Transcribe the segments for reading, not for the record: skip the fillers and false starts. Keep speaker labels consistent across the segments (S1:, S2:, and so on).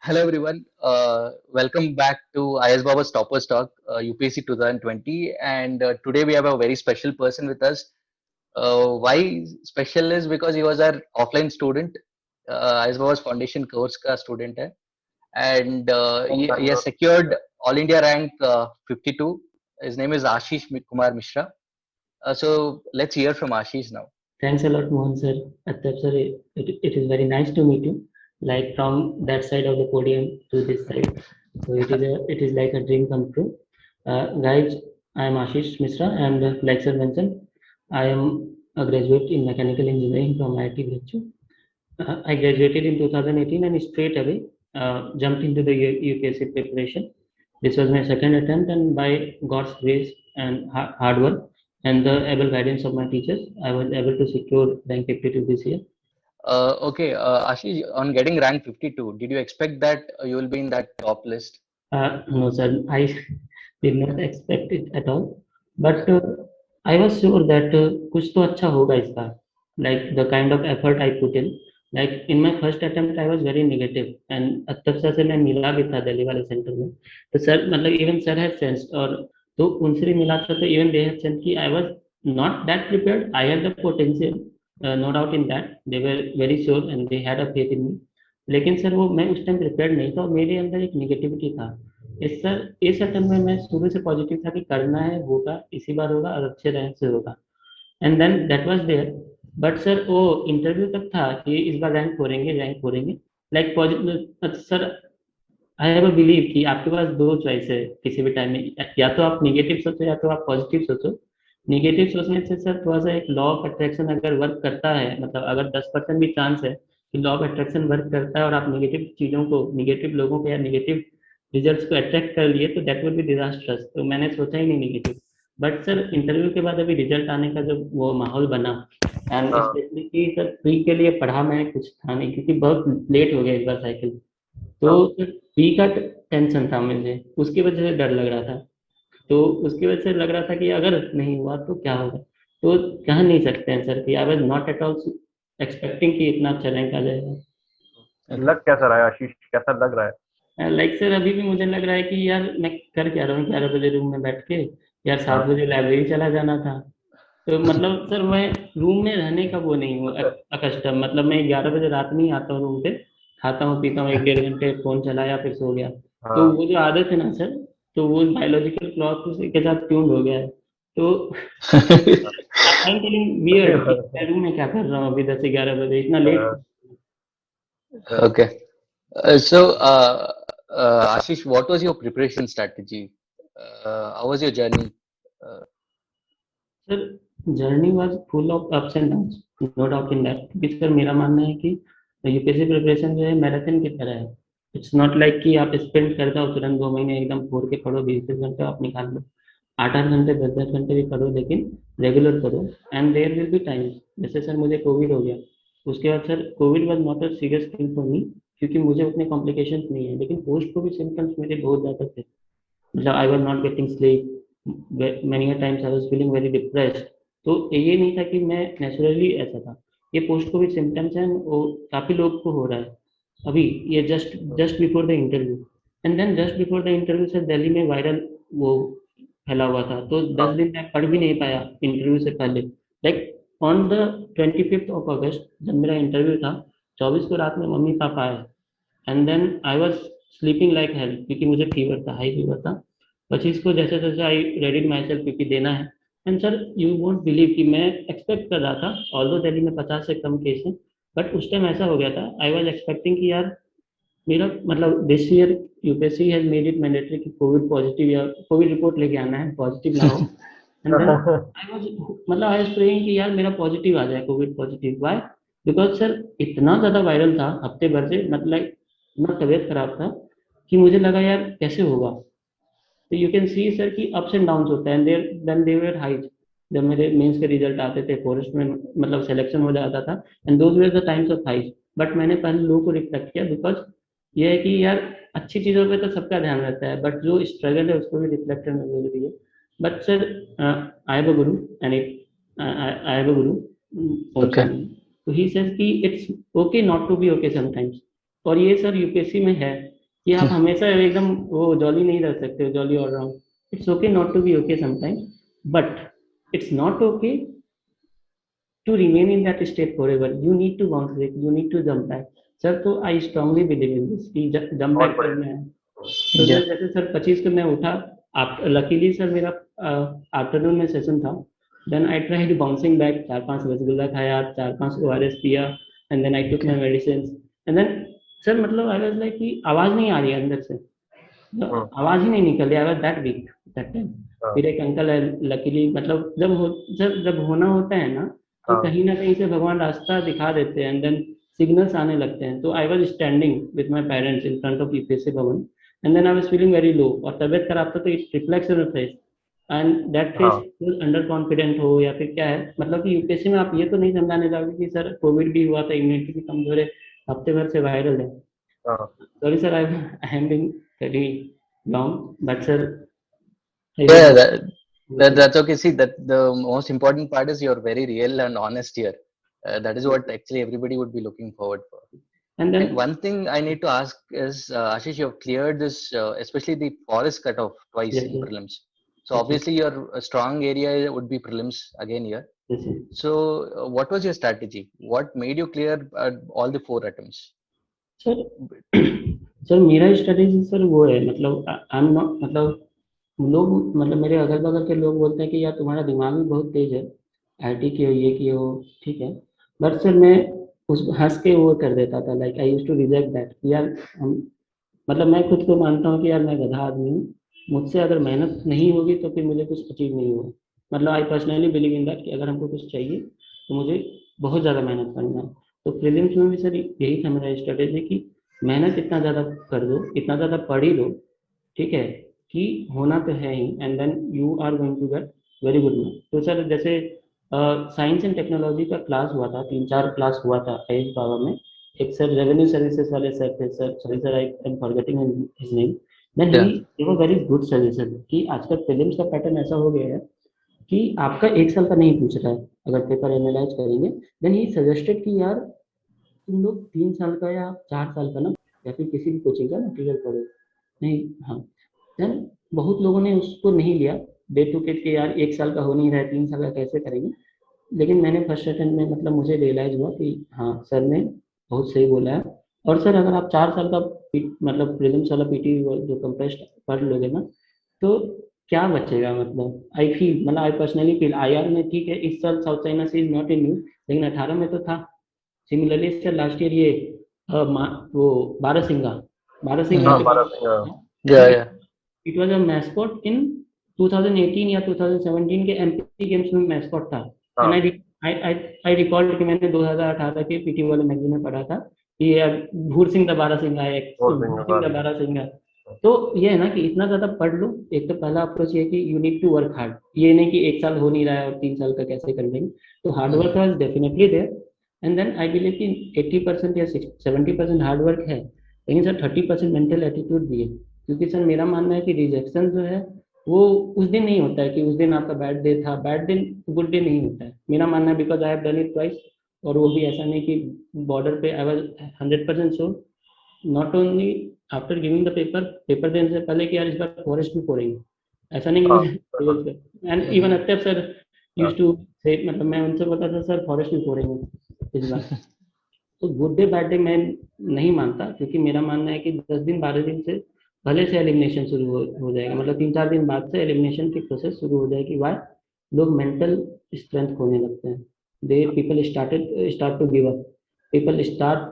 S1: Hello everyone. Welcome back to IS Baba's Toppers Talk, UPSC 2020. And today we have a very special person with us. Why special is because he was our offline student. IS Baba's foundation course का student है. And he has secured All India rank 52. His name is Ashish Kumar Mishra. So let's hear from Ashish now.
S2: Thanks a lot, Mohan sir. Attab sir, it is very nice to meet you. Like from that side of the podium to this side, so it is like a dream come true. Guys, I am Ashish Mishra, and like sir mentioned, I am a graduate in mechanical engineering from IIT Bhilchu. I graduated in 2018 and straight away jumped into the UPSC preparation. This was my second attempt, and by God's grace and hard work and the able guidance of my teachers, I was able to secure rank 52 this year.
S1: Okay, Ashish, on getting rank 52, did you expect that you will be in that top list?
S2: No, sir, I did not expect it at all, but I was sure that कुछ तो अच्छा होगा इस बार. Like the kind of effort I put in. Like in my first attempt, I was very negative, and Attar sir से मैं मिला भी था दिल्ली वाले सेंटर में. तो सर मतलब even sir had sensed और तो उनसे भी मिला था तो even they had sensed कि I was not that prepared. I had the potential, no doubt in that. They were very sure and they had a faith in me. लेकिन sir वो मैं उस टाइम प्रिपेयर नहीं था और मेरे अंदर एक निगेटिविटी था. इस अटेम्प्ट में मैं शुरू से पॉजिटिव था कि करना है, होगा, इसी बार होगा और अच्छे रैंक से होगा. And then that was there. But sir वो इंटरव्यू तक था कि इस बार रैंक फोड़ेंगे. Like positive sir, I have a believe कि आपके पास दो चॉइस है किसी भी टाइम में, या तो आप निगेटिव सोचो या तो आप पॉजिटिव सोचो. निगेटिव सोचने से सर थोड़ा सा एक लॉ ऑफ अट्रैक्शन अगर वर्क करता है, मतलब अगर 10% भी चांस है कि लॉ ऑफ अट्रैक्शन वर्क करता है और आप निगेटिव चीज़ों को, निगेटिव लोगों को या निगेटिव रिजल्ट्स को अट्रैक्ट कर लिए तो दैट विल बी डिजास्ट्रस. तो मैंने सोचा ही नहीं निगेटिव. बट सर इंटरव्यू के बाद अभी रिजल्ट आने का जो वो माहौल बना, एंड स्पेशली कि सर प्री के लिए पढ़ा मैंने कुछ था नहीं क्योंकि बहुत लेट हो गया इस बार साइकिल. तो सर प्री का टेंशन था मुझे, उसकी वजह से डर लग रहा था. तो उसकी वजह से लग रहा था कि अगर नहीं हुआ तो क्या होगा. तो कह नहीं सकते हैं सर कि I was not at all expecting कि इतना अच्छा रैंक आ जाएगा.
S3: लग कैसा रहा है आशीष, कैसा लग रहा है?
S2: लाइक सर अभी भी मुझे लग रहा है कि यार मैं कर क्या रहा हूँ 11 बजे रूम में बैठ के. यार 7 बजे लाइब्रेरी चला जाना था. तो मतलब सर मैं रूम में रहने का वो नहीं हूँ अकस्टम. मतलब मैं 11 बजे रात में ही आता हूँ रूम पे, खाता हूँ पीता हूँ 1 1.5 घंटे फोन चलाया फिर सो गया. तो वो जो आदत है ना सर, तो वो बायोलॉजिकल क्लॉक के साथ ट्यून हो गया है. तो आई एम फीलिंग वियर्ड कि मैं रूम में क्या कर रहा हूँ अभी 10 11 बजे इतना late.
S1: Okay. Ashish, what was your preparation strategy? How was your journey? Uh,
S2: sir journey was full of ups and downs, no doubt in that. क्योंकि सर मेरा मानना है कि यूपीएससी प्रिपरेशन जो है मैराथन की तरह है. इट्स नॉट लाइक कि आप स्पेंड करते हो तुरंत 2 महीने एकदम फोड़ के पढ़ो, 20 20 घंटे आप निकाल लो. 8 8 घंटे 10 10 घंटे भी पढ़ो लेकिन रेगुलर पढ़ो. And there will be times, जैसे सर मुझे कोविड हो गया. उसके बाद sir Covid was not a serious thing for me क्योंकि मुझे उतने कॉम्प्लिकेशंस नहीं है, लेकिन पोस्ट कोविड सिम्टम्स मेरे बहुत ज़्यादा थे. मतलब I was not getting sleep, many a times I was feeling very depressed. तो ये नहीं था कि मैं नेचुरली ऐसा था. ये पोस्ट कोविड सिम्टम्स हैं, वो काफ़ी लोग को हो रहा है अभी. ये just just before the interview. And then just before the interview sir Delhi में वायरल वो फैला हुआ था. तो 10 दिन मैं पढ़ भी नहीं पाया इंटरव्यू से पहले. Like on the 25th of August जब मेरा इंटरव्यू था, 24 को रात में मम्मी पापा आए. And then I was sleeping like hell क्योंकि मुझे फीवर था, हाई फीवर था. 25 को जैसे जैसे आई रेडिड माई सेल्फ क्योंकि देना है. And sir you won't believe कि मैं एक्सपेक्ट कर रहा था, ऑल्दो दिल्ली में 50 से कम केस हैं, बट उस टाइम ऐसा हो गया था आई वाज एक्सपेक्टिंग कि यार मेरा मतलब this year UPSC has made it mandatory कि कोविड पॉजिटिव या कोविड रिपोर्ट लेके आना है, पॉजिटिव ना हो. एंड देन आई वाज मतलब आई वाज प्रेइंग कि यार मेरा पॉजिटिव आ जाए, Covid positive. Why? Because sir इतना ज़्यादा वायरल था हफ्ते भर से, मतलब इतना तबीयत खराब था कि मुझे लगा यार कैसे होगा. तो यू कैन सी सर कि अप्स एंड डाउन्स होता है. Then they were highs. जब मेरे मेंस के रिजल्ट आते थे फॉरेस्ट में, मतलब सिलेक्शन हो जाता था, and those were the times of highs. But मैंने पहले लो को रिफ्लेक्ट किया बिकॉज ये है कि यार अच्छी चीज़ों पे तो सबका ध्यान रहता है, बट जो स्ट्रगल है उसको भी रिफ्लेक्ट करना जरूरी है. But sir I have a guru and I have a guru
S1: okay.
S2: तो ही सेज कि it's okay not to be okay sometimes. और ये सर यूपीएससी में है. कि आप हमेशा एकदम वो जॉली नहीं रह सकते हो, jolly all round. It's okay not to be okay sometime, but it's not okay to remain in that state forever. You need to bounce back, you need to jump back. Sir तो I strongly believe in this कि jump
S3: बहुत
S2: back
S3: बढ़िया।
S2: करना है. तो
S1: Yeah.
S2: Sir जैसे sir 25 को मैं उठा, आप लकीली सर मेरा आफ्टरनून में सेशन था. Then I tried bouncing back, 4-5 rasgulla खाया, 4-5 ORS पिया, and then I took my medicine. And then sir मतलब आई वाज लाइक कि आवाज नहीं आ रही है अंदर से, आवाज ही नहीं निकल रही. I was that week that time. फिर एक अंकल है, लकीली मतलब सर जब होना होता है ना, तो कहीं ना कहीं से भगवान रास्ता दिखा देते हैं, एंड देन सिग्नल्स आने लगते हैं. तो I was standing with my parents in front of UPSC Bhavan, and then I was feeling very low, और तबियत खराब था, तो it reflex on face, and that face under confident हो या फिर क्या है, मतलब कि यूपीएससी में आप ये तो नहीं समझाने जाओगे कि सर कोविड भी हुआ था, इम्यूनिटी भी कमजोर है, हफ्ते भर से वायरल है. Sorry sir, I am being very long, but sir
S1: Yeah, that's okay. See, that the most important part is you're very real and honest here. That is what actually everybody would be looking forward for.
S2: and
S1: And
S2: then
S1: one thing I need to ask is, Ashish, you have cleared this, especially the forest cutoff twice
S2: yes,
S1: in
S2: yes,
S1: prelims. So
S2: yes,
S1: obviously your strong area would be prelims again here.
S2: yes, yes.
S1: So what was your strategy? What made you clear all the 4 attempts?
S2: Sir sir मेरा strategy sir वो है, मतलब आई am not, मतलब लोग, मतलब मेरे अगल बगल के लोग बोलते हैं कि यार तुम्हारा दिमाग भी बहुत तेज है, आईटी की हो, ये की हो, ठीक है. बट सर मैं उस हंस के वो कर देता था, like I use to reject that. यार हम, मतलब मैं खुद को मानता हूँ कि यार मैं गधा आदमी हूँ, मुझसे अगर मेहनत नहीं होगी तो फिर मुझे कुछ अचीव नहीं होगा. मतलब I personally believe in that कि अगर हमको कुछ चाहिए तो मुझे बहुत ज़्यादा मेहनत करना है. तो प्रीलिम्स में भी सर यही था मेरा स्ट्रेटेजी कि मेहनत इतना ज़्यादा कर दो, इतना ज़्यादा पढ़ ही लो, ठीक है, कि होना तो है ही, and then you are going to get very good marks. तो सर जैसे साइंस एंड टेक्नोलॉजी का क्लास हुआ था, 3-4 क्लास हुआ था आयुष बाबा में. एक सर रेवेन्यू सर्विसेज वाले सर थे, sir sorry sir I am forgetting his name. Then he
S1: Yeah.
S2: Give a very good suggestion कि आजकल प्रीलिम्स का पैटर्न ऐसा हो गया है कि आपका 1 साल का नहीं पूछ रहा है, अगर पेपर एनालाइज करेंगे. देन ही सजेस्टेड कि यार तुम लोग 3 साल का या 4 साल का ना, या फिर किसी भी कोचिंग का मटीरियल पढ़ो. नहीं, हाँ. देन बहुत लोगों ने उसको नहीं लिया, दे टू के यार 1 साल का हो नहीं रहा है, 3 साल का कैसे करेंगे. लेकिन मैंने फर्स्ट अटेम्प्ट में, मतलब मुझे रियलाइज हुआ कि हाँ सर ने बहुत सही बोला है. और सर अगर आप 4 साल का मतलब प्रीलिम्स वाला पीटी जो कंप्रेस्ड पढ़ लोगे ना, तो क्या बचेगा. मतलब आई फील, मतलब आई पर्सनली फील आईआर में ठीक है, इस साल South China Sea is not in news, लेकिन 18 में तो था. सिमिलरली सर लास्ट ईयर ये वो बारहसिंगा, बारहसिंगा के
S1: Yeah, yeah.
S2: It was a mascot in 2018 या 2017 के एमपी गेम्स में मैस्कॉट था. एंड आई रिकॉर्ड कि मैंने 2018 के पीटी वाले मैगजीन में पढ़ा था कि ये भूर सिंह द बारहसिंगा है, भूर सिंह द बारहसिंगा. तो ये है ना कि इतना ज्यादा पढ़ लो. एक तो पहला अप्रोच ये कि you need to work hard, ये नहीं कि 1 साल हो नहीं रहा है और 3 साल का कैसे कर लेंगे. तो hard work was definitely there, and then I believe कि 80% या 70% हार्ड वर्क है, लेकिन सर 30% मेंटल एटीट्यूड भी है. क्योंकि सर मेरा मानना है कि रिजेक्शन जो है वो उस दिन नहीं होता है कि उस दिन आपका बैड डे था, बैड दिन गुड डे नहीं होता है. मेरा मानना है, because I have done it twice, और वो भी ऐसा नहीं कि बॉर्डर पे I was 100% sure, not only after giving the paper, paper देने से पहले कि यार इस बार फॉरेस्ट भी फोड़ेंगे, ऐसा नहीं कि एंड इवन अत्यप सर यूज्ड टू से, मतलब मैं उनसे बोलता था सर फॉरेस्ट भी फोड़ेंगे इस बार. तो गुड डे बैड डे मैं नहीं मानता, क्योंकि मेरा मानना है कि 10 दिन 12 दिन से भले से एलिमिनेशन शुरू हो जाएगा, मतलब 3-4 दिन बाद से एलिमिनेशन की प्रोसेस शुरू हो जाएगी. वाई लोग मेंटल स्ट्रेंथ खोने लगते हैं, they people start to give up, people start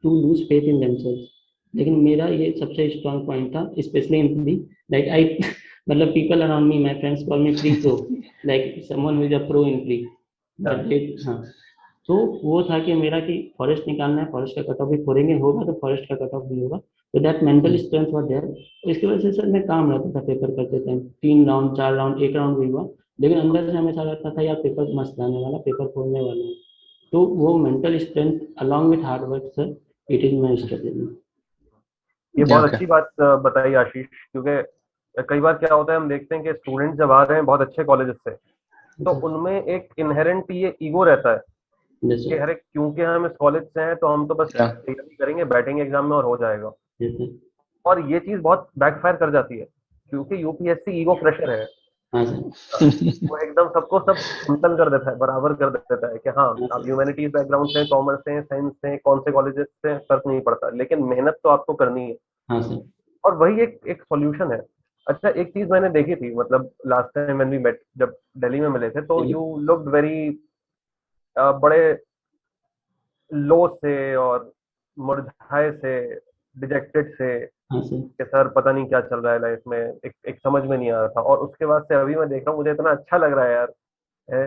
S2: to lose faith in themselves. लेकिन मेरा ये सबसे स्ट्रॉन्ग पॉइंट था, specially in pre, like I मतलब people around me, my friends call me pre pro, like someone who is a pro in pre. हाँ. तो वो था कि मेरा कि फॉरेस्ट निकालना है, फॉरेस्ट का कट ऑफ भी फोड़ेंगे, होगा तो फॉरेस्ट का कट ऑफ भी होगा. तो that mental strength was there. इसकी वजह से सर मैं काम रहता था पेपर करते टाइम, 3 राउंड 4 राउंड, एक राउंड भी हुआ, लेकिन अंदर से हमेशा रहता था यार पेपर मस्त जाने वाला, पेपर फोड़ने वाला है. तो वो mental strength along with hard work sir, it is my strategy.
S3: ये
S1: Yeah,
S3: बहुत
S1: okay.
S3: अच्छी बात बताई आशीष, क्योंकि कई बार क्या होता है, हम देखते हैं कि स्टूडेंट जब आ रहे हैं बहुत अच्छे कॉलेजेस से, तो उनमें एक इनहेरेंट ये ईगो रहता है कि अरे क्योंकि हम इस कॉलेज से हैं तो हम तो बस
S1: Yeah.
S3: तैयारी करेंगे, बैठेंगे एग्जाम में और हो जाएगा.
S2: जैसे
S3: और ये चीज बहुत बैकफायर कर जाती है, क्योंकि यूपीएससी ईगो प्रेशर है।
S2: हाँ सर।
S3: वो एकदम सबको सब समतल कर देता है, बराबर कर देता है कि हाँ
S2: हाँ
S3: आप
S2: सर।
S3: ह्यूमैनिटीज बैकग्राउंड से, कॉमर्स से, साइंस से, कौन से कॉलेजेस से, फर्क नहीं पड़ता, लेकिन मेहनत तो आपको करनी है।
S2: हाँ सर।
S3: और वही एक एक सॉल्यूशन है। अच्छा, एक चीज मैंने देखी थी, मतलब last time when we met, जब दिल्ली में मिले थे, तो
S2: चलिए।
S3: यू लुक्ड वेरी बड़े लो से और मुरझाए से, डिजेक्टेड से,
S2: हाँ सर।
S3: कि सर पता नहीं क्या चल रहा है लाइफ में, एक समझ में नहीं आ रहा था। और उसके बाद से अभी मैं देख रहा हूँ, मुझे इतना अच्छा लग रहा है यार,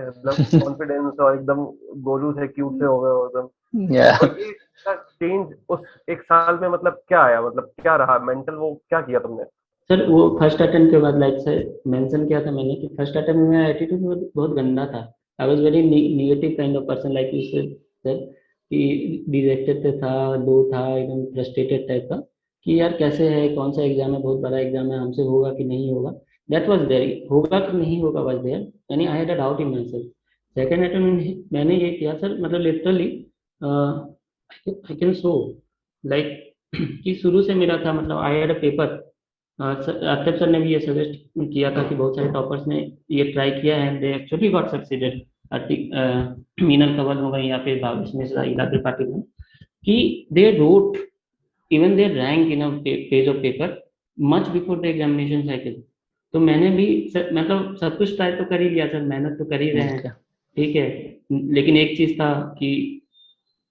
S3: मतलब कॉन्फिडेंस, और एकदम गोलू से क्यूट से हो गए हो एकदम।
S1: Yeah.
S3: और ये चेंज उस एक साल में मतलब क्या आया, मतलब क्या रहा मेंटल, वो क्या किया तुमने?
S2: सर वो फर्स्ट अटेम्प्ट के बाद, लाइक सर मेंशन किया था मैंने कि फर्स्ट अटेम्प्ट में मेरा एटीट्यूड बहुत बहुत गंदा था। I was very negative kind of person, like you said sir, कि डिजेक्टेड था, लो था, एकदम फ्रस्ट्रेटेड टाइप का, कि यार कैसे है, कौन सा एग्जाम है, बहुत बड़ा एग्जाम है, हमसे होगा कि नहीं होगा। दैट वाज देयर, होगा कि नहीं होगा वाज देयर, यानी I had a doubt in my self. Second attempt मैंने ये किया सर, मतलब literally I can show, like कि शुरू से मेरा था, मतलब आई हैड अ पेपर। अक्षर सर ने भी ये सजेस्ट किया था कि बहुत सारे टॉपर्स ने ये ट्राई किया है and they actually got succeeded. Meenal Kanwal हो गई या फिर भावेश मिश्रा, इला त्रिपाठी ने, कि they wrote even they rank in a page of paper much before the examination cycle. तो मैंने भी सर, मतलब सब कुछ ट्राई तो कर ही लिया सर, मेहनत तो कर ही रहे हैं,
S1: Okay.
S2: ठीक है। लेकिन एक चीज था कि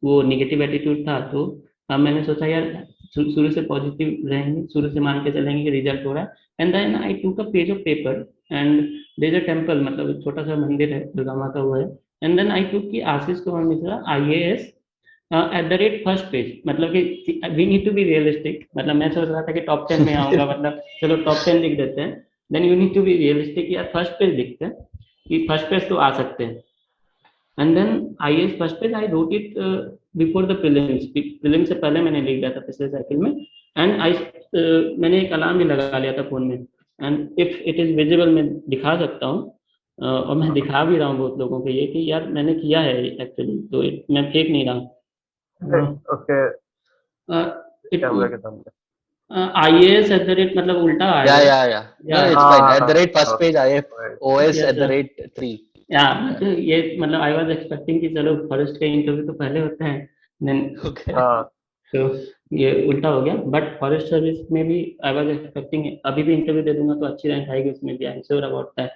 S2: वो निगेटिव एटीट्यूड था, तो अब मैंने सोचा यार शुरू से पॉजिटिव रहेंगे, शुरू से मान के चलेंगे कि रिजल्ट हो रहा है। And then I took a page of paper and there is a temple, मतलब एक छोटा सा मंदिर है, दुर्गा माता हुआ है। एंड देन आई टूक कि Ashish Kumar Mishra IAS at the rate first page, मतलब कि we need to be realistic, मतलब मैं सोच रहा था कि टॉप 10 में आऊंगा, मतलब चलो टॉप 10 लिख देते हैं। Then you need to be realistic, यार फर्स्ट पेज लिखते हैं कि फर्स्ट पेज तो आ सकते हैं। And then IAS first page I wrote it before the prelims, prelims से पहले मैंने लिख दिया था पिछले साइकिल में। एंड आई मैंने एक अलार्म भी लगा लिया था फोन में, and if it is visible मैं दिखा सकता हूँ, और मैं दिखा भी रहा हूँ बहुत लोगों को ये कि यार मैंने किया है एक्चुअली, तो मैं फेक नहीं रहा।
S3: उसके
S2: इट
S3: कैमरे के सामने?
S2: IAS एट द रेट, मतलब उल्टा
S1: Yeah,
S2: आएगा।
S1: yeah, yeah. No,
S2: या
S1: it's fine. At the rate first page, IFOS
S2: yes
S1: at the
S2: sir,
S1: rate 3.
S2: या तो ये मतलब आई वाज एक्सपेक्टिंग कि चलो फर्स्ट का इंटरव्यू तो पहले होता है, देन
S1: Okay.
S3: हाँ,
S2: तो ये उल्टा हो गया। बट फॉरेस्ट सर्विस में भी आई वाज एक्सपेक्टिंग, अभी भी इंटरव्यू दे दूंगा तो अच्छी रैंक आएगी उसमें भी, I am sure about that.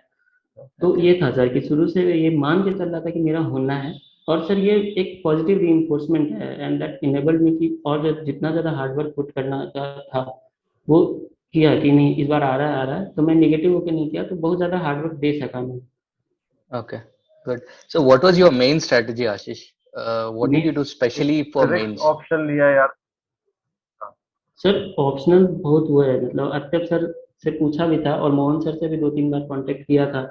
S2: तो
S1: Okay.
S2: ये था सर कि शुरू से ये मान के चल रहा था कि मेरा होना है। और सर ये एक पॉजिटिव रीइंफोर्समेंट है एंड दैट इनेबल्ड मी कि और जितना ज़्यादा हार्डवर्क पुट करना का था वो किया, कि नहीं इस बार आ रहा है, तो मैं नेगेटिव होकर नहीं किया, तो बहुत ज़्यादा हार्डवर्क दे सका मैं।
S1: Okay. Good. So, what was your main strategy, Ashish? What did you do specially for
S3: physics
S1: mains?
S3: Option लिया यार।
S2: सर ऑप्शनल बहुत हुआ है, मतलब अत्यब सर से पूछा भी था और मोहन सर से भी 2-3 बार कांटेक्ट किया था।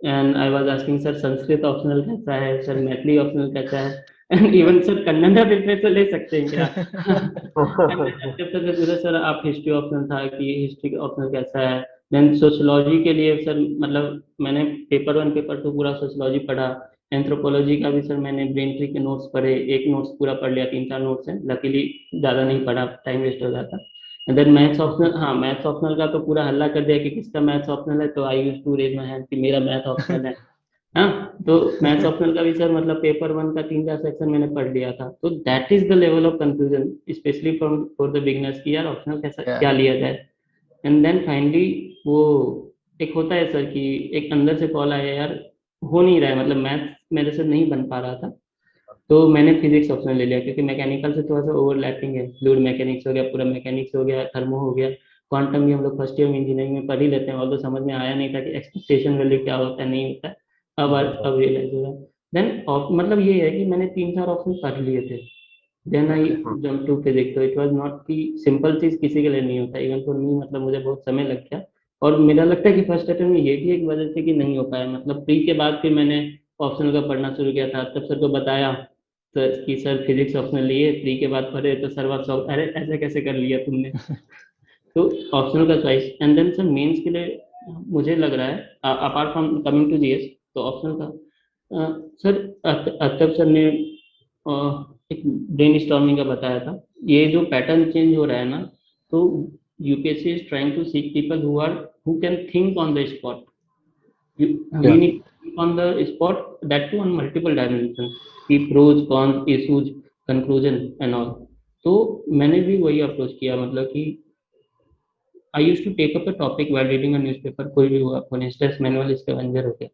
S2: And I was asking sir Sanskrit optional कैसा है, सर मैथिली ऑप्शनल कैसा है, and even sir Kannada literature ले सकते हैं क्या? एंड अत्यब सर से पूछा सर आप हिस्ट्री ऑप्शनल था कि हिस्ट्री ऑप्शनल कैसा है। देन सोशियोलॉजी के लिए सर, मतलब मैंने पेपर 1 पेपर 2 पूरा सोशियोलॉजी पढ़ा। एंथ्रोपोलॉजी का भी सर मैंने ब्रेन ट्री के नोट्स पढ़े, एक नोट्स पूरा पढ़ लिया, 3-4 नोट्स हैं, लकीली ज़्यादा नहीं पढ़ा, टाइम वेस्ट हो जाता। देन मैथ्स ऑप्शनल, हाँ मैथ्स ऑप्शनल का तो पूरा हल्ला कर दिया कि किसका मैथ्स ऑप्शनल है, तो I use to raise my hand कि मेरा मैथ ऑप्शनल है। हाँ, तो मैथ्स ऑप्शनल का भी सर, मतलब पेपर 1 का 3-4 सेक्शन मैंने पढ़ लिया था, तो that is the level of confusion specially for the beginners कि यार ऑप्शनल कैसा
S1: Yeah.
S2: क्या लिया जाए। एंड देन फाइनली वो एक होता है सर कि एक अंदर से कॉल आया, यार हो नहीं रहा है, मतलब मैथ मेरे से नहीं बन पा रहा था, तो मैंने फिजिक्स ऑप्शन ले लिया क्योंकि मैकेनिकल से थोड़ा सा ओवरलैपिंग है, फ्लूइड मैकेनिक्स हो गया, पूरा मैकेनिक्स हो गया, थर्मो हो गया, क्वांटम भी हम लोग फर्स्ट ईयर में इंजीनियरिंग में पढ़ ही लेते हैं, और तो समझ में आया नहीं था कि एक्सपेक्टेशन वैल्यू क्या होता है, नहीं होता है। अब रियलाइज हो रहा है। देन मतलब ये है कि मैंने 3-4 ऑप्शन पढ़ लिए थे, then I jump to physics. तो इट वाज नॉट कि सिंपल चीज किसी के लिए नहीं होता, इवन फॉर मी, मतलब मुझे बहुत समय लग गया। और मेरा लगता है कि फर्स्ट अटेम्प्ट में ये भी एक वजह थी कि नहीं हो पाया, मतलब प्री के बाद फिर मैंने ऑप्शनल का पढ़ना शुरू किया था, तब सर को बताया तो कि सर फिजिक्स ऑप्शनल लिए, प्री के बाद पढ़े, तो सर बात सॉल्व, अरे ऐसे कैसे कर लिया तुमने। तो ऑप्शनल का choice and then sir mains के लिए मुझे लग रहा है, apart from coming to GS, तो ऑप्शनल का सर अतब सर ने एक ब्रेन स्टॉर्मिंग का बताया था, ये जो पैटर्न चेंज हो रहा है ना, तो UPSC is trying to seek people who can think on the spot. We
S1: Yeah.
S2: need to think on the spot, that too on multiple dimensions, the pros, cons, issues, conclusion and all. तो मैंने भी वही approach किया, मतलब कि I use to take up a topic while reading a newspaper. कोई भी हुआ, फॉर इंस्टेंस मैनुअल स्कैवेंजर हो गया,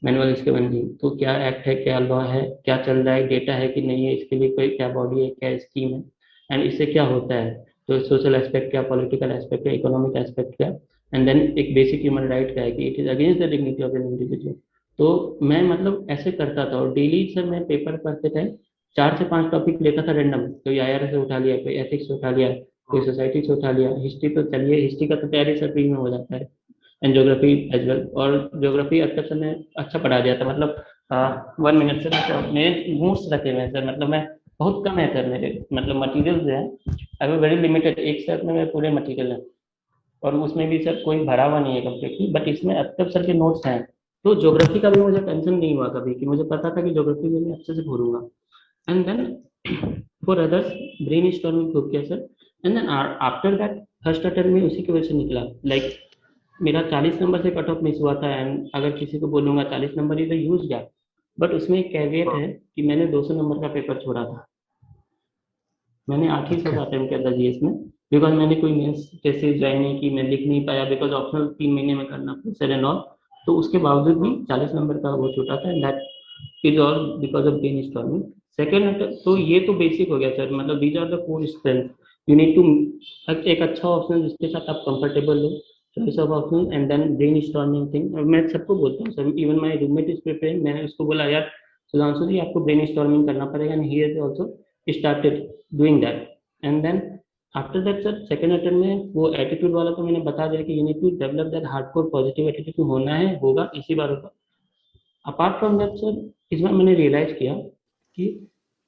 S2: मैनुअल स्कैवेंजिंग, तो क्या एक्ट है, क्या लॉ है, क्या चल रहा है, डेटा है कि नहीं है, इसके लिए कोई क्या बॉडी है, क्या स्कीम है, एंड इससे क्या होता है, तो सोशल एस्पेक्ट क्या, पॉलिटिकल एस्पेक्ट क्या, इकोनॉमिक एस्पेक्ट क्या, एंड देन एक बेसिक ह्यूमन राइट क्या है कि it is against the dignity of an individual. तो मैं मतलब ऐसे करता था, और डेली सर मैं पेपर पढ़ते टाइम 4 से 5 टॉपिक लेता था रेंडम. कोई आईआर से उठा लिया, कोई एथिक्स से उठा लिया, कोई सोसाइटी से उठा लिया, हिस्ट्री तो चलिए, हिस्ट्री का तो तैयारी सर फ्री में हो जाता है, एंड ज्योग्राफी एज वेल. और ज्योग्राफी अब तक से मैं अच्छा पढ़ा दिया था, मतलब 1 मिनट से मतलब मेरे नोट्स रखे हुए हैं सर, मतलब मैं बहुत कम है सर मेरे, मतलब मटेरियल जो है आई हैव वेरी लिमिटेड. एक सेट में मेरे पूरे मटेरियल है, और उसमें भी सर कोई भरा हुआ नहीं है कम्प्लीटली, बट इसमें अब तक सर के नोट्स हैं. तो ज्योग्राफी का भी मुझे टेंशन नहीं हुआ कभी, कि मुझे पता था कि ज्योग्राफी में मैं अच्छे से भरूंगा. And then for others brain storming खूब किया sir. And then after that first attempt में उसी की वजह से निकला. लाइक मेरा 40 नंबर से कट ऑफ मिस हुआ था, एंड अगर किसी को बोलूंगा 40 number is a huge gap, but उसमें एक कैविएट है कि मैंने 200 नंबर का पेपर छोड़ा था. मैंने 800 का अटेम्प्ट किया था जीएस में, बिकॉज मैंने कोई मेंस टेस्ट ज्वाइन नहीं की, मैं लिख नहीं पाया, बिकॉज ऑप्शनल 3 महीने में करना प्रेशर एंड ऑल. तो उसके बावजूद भी 40 नंबर का वो छूटा था, and that is all because of brainstorming. Second, तो ये तो बेसिक हो गया सर, मतलब these are the core strength. You need to एक अच्छा ऑप्शन जिसके साथ आप कंफर्टेबल हो, choice of option, and then brainstorming thing. मैं सबको बोलता हूँ sir, even my roommate is preparing, मैंने उसको बोला यार सुधांशु जी आपको ब्रेन स्टॉर्मिंग करना पड़ेगा, and he has also started doing that. And then after that sir second attempt में वो एटीट्यूड वाला तो मैंने बता दिया कि you need to develop that hardcore positive attitude. होना है, होगा, इसी बार होगा. अपार्ट फ्रॉम दैट सर, इस बार मैंने रियलाइज किया कि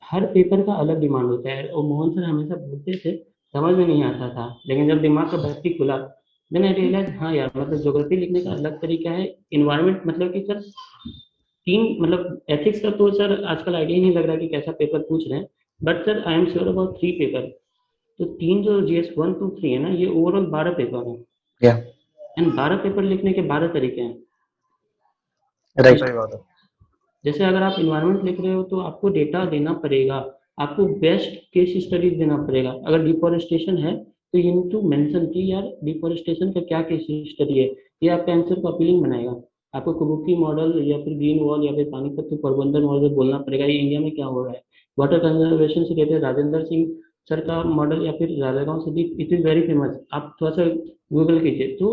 S2: हर पेपर का अलग डिमांड होता है, और मोहन सर हमेशा बोलते थे, समझ में नहीं आता था, लेकिन जब दिमाग का बत्ती खुला मैंने रियलाइज, हाँ यार, मतलब ज्योग्राफी लिखने का अलग तरीका है. इन्वायरमेंट मतलब कि सर मतलब एथिक्स का तो सर आजकल आइडिया ही नहीं लग रहा कि कैसा पेपर पूछ रहे हैं, but sir I am sure about 3 paper. तो 3 जो GS 1, 2, 3 है ना, ये ओवरऑल 12 पेपर है.
S1: Yeah.
S2: एंड 12 पेपर लिखने के 12 तरीके हैं.
S1: Right.
S3: सही बात है.
S2: जैसे अगर आप इन्वायरमेंट लिख रहे हो तो आपको डेटा देना पड़ेगा, आपको बेस्ट केस स्टडीज देना पड़ेगा. अगर डिफोरेस्टेशन है तो यू नीड टू मेंशन कि यार डिफोरेस्टेशन का क्या केस स्टडी है, ये आपके आंसर को अपीलिंग बनाएगा. आपको कुबुकी मॉडल या फिर ग्रीन वॉल या फिर पानीपत प्रबंधन मॉडल बोलना पड़ेगा, ये इंडिया में क्या हो रहा है. वाटर कंजर्वेशन से रिलेटेड राजेंद्र सिंह सर का मॉडल या फिर राजागांव से, इट इज वेरी फेमस, आप थोड़ा सा गूगल कीजिए. तो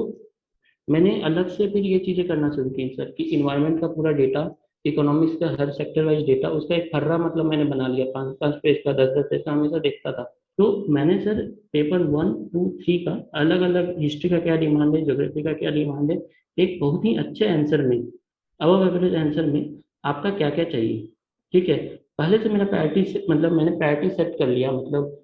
S2: मैंने अलग से फिर ये चीजें करना शुरू की सर, कि इन्वायरमेंट का पूरा डेटा, इकोनॉमिक्स का हर सेक्टर वाइज डेटा, उसका एक फर्रा मतलब मैंने बना लिया, 5-5 पेज का, 10-10 पेज का, हमेशा देखता था. तो मैंने सर पेपर 1, 2, 3 का अलग अलग, हिस्ट्री का क्या डिमांड है, ज्योग्राफी का क्या डिमांड है, एक बहुत ही अच्छे आंसर में, अब एवरेज आंसर में आपका क्या क्या चाहिए. ठीक है, पहले से मेरा प्रायोरिटी, मतलब मैंने प्रायोरिटी सेट कर लिया, मतलब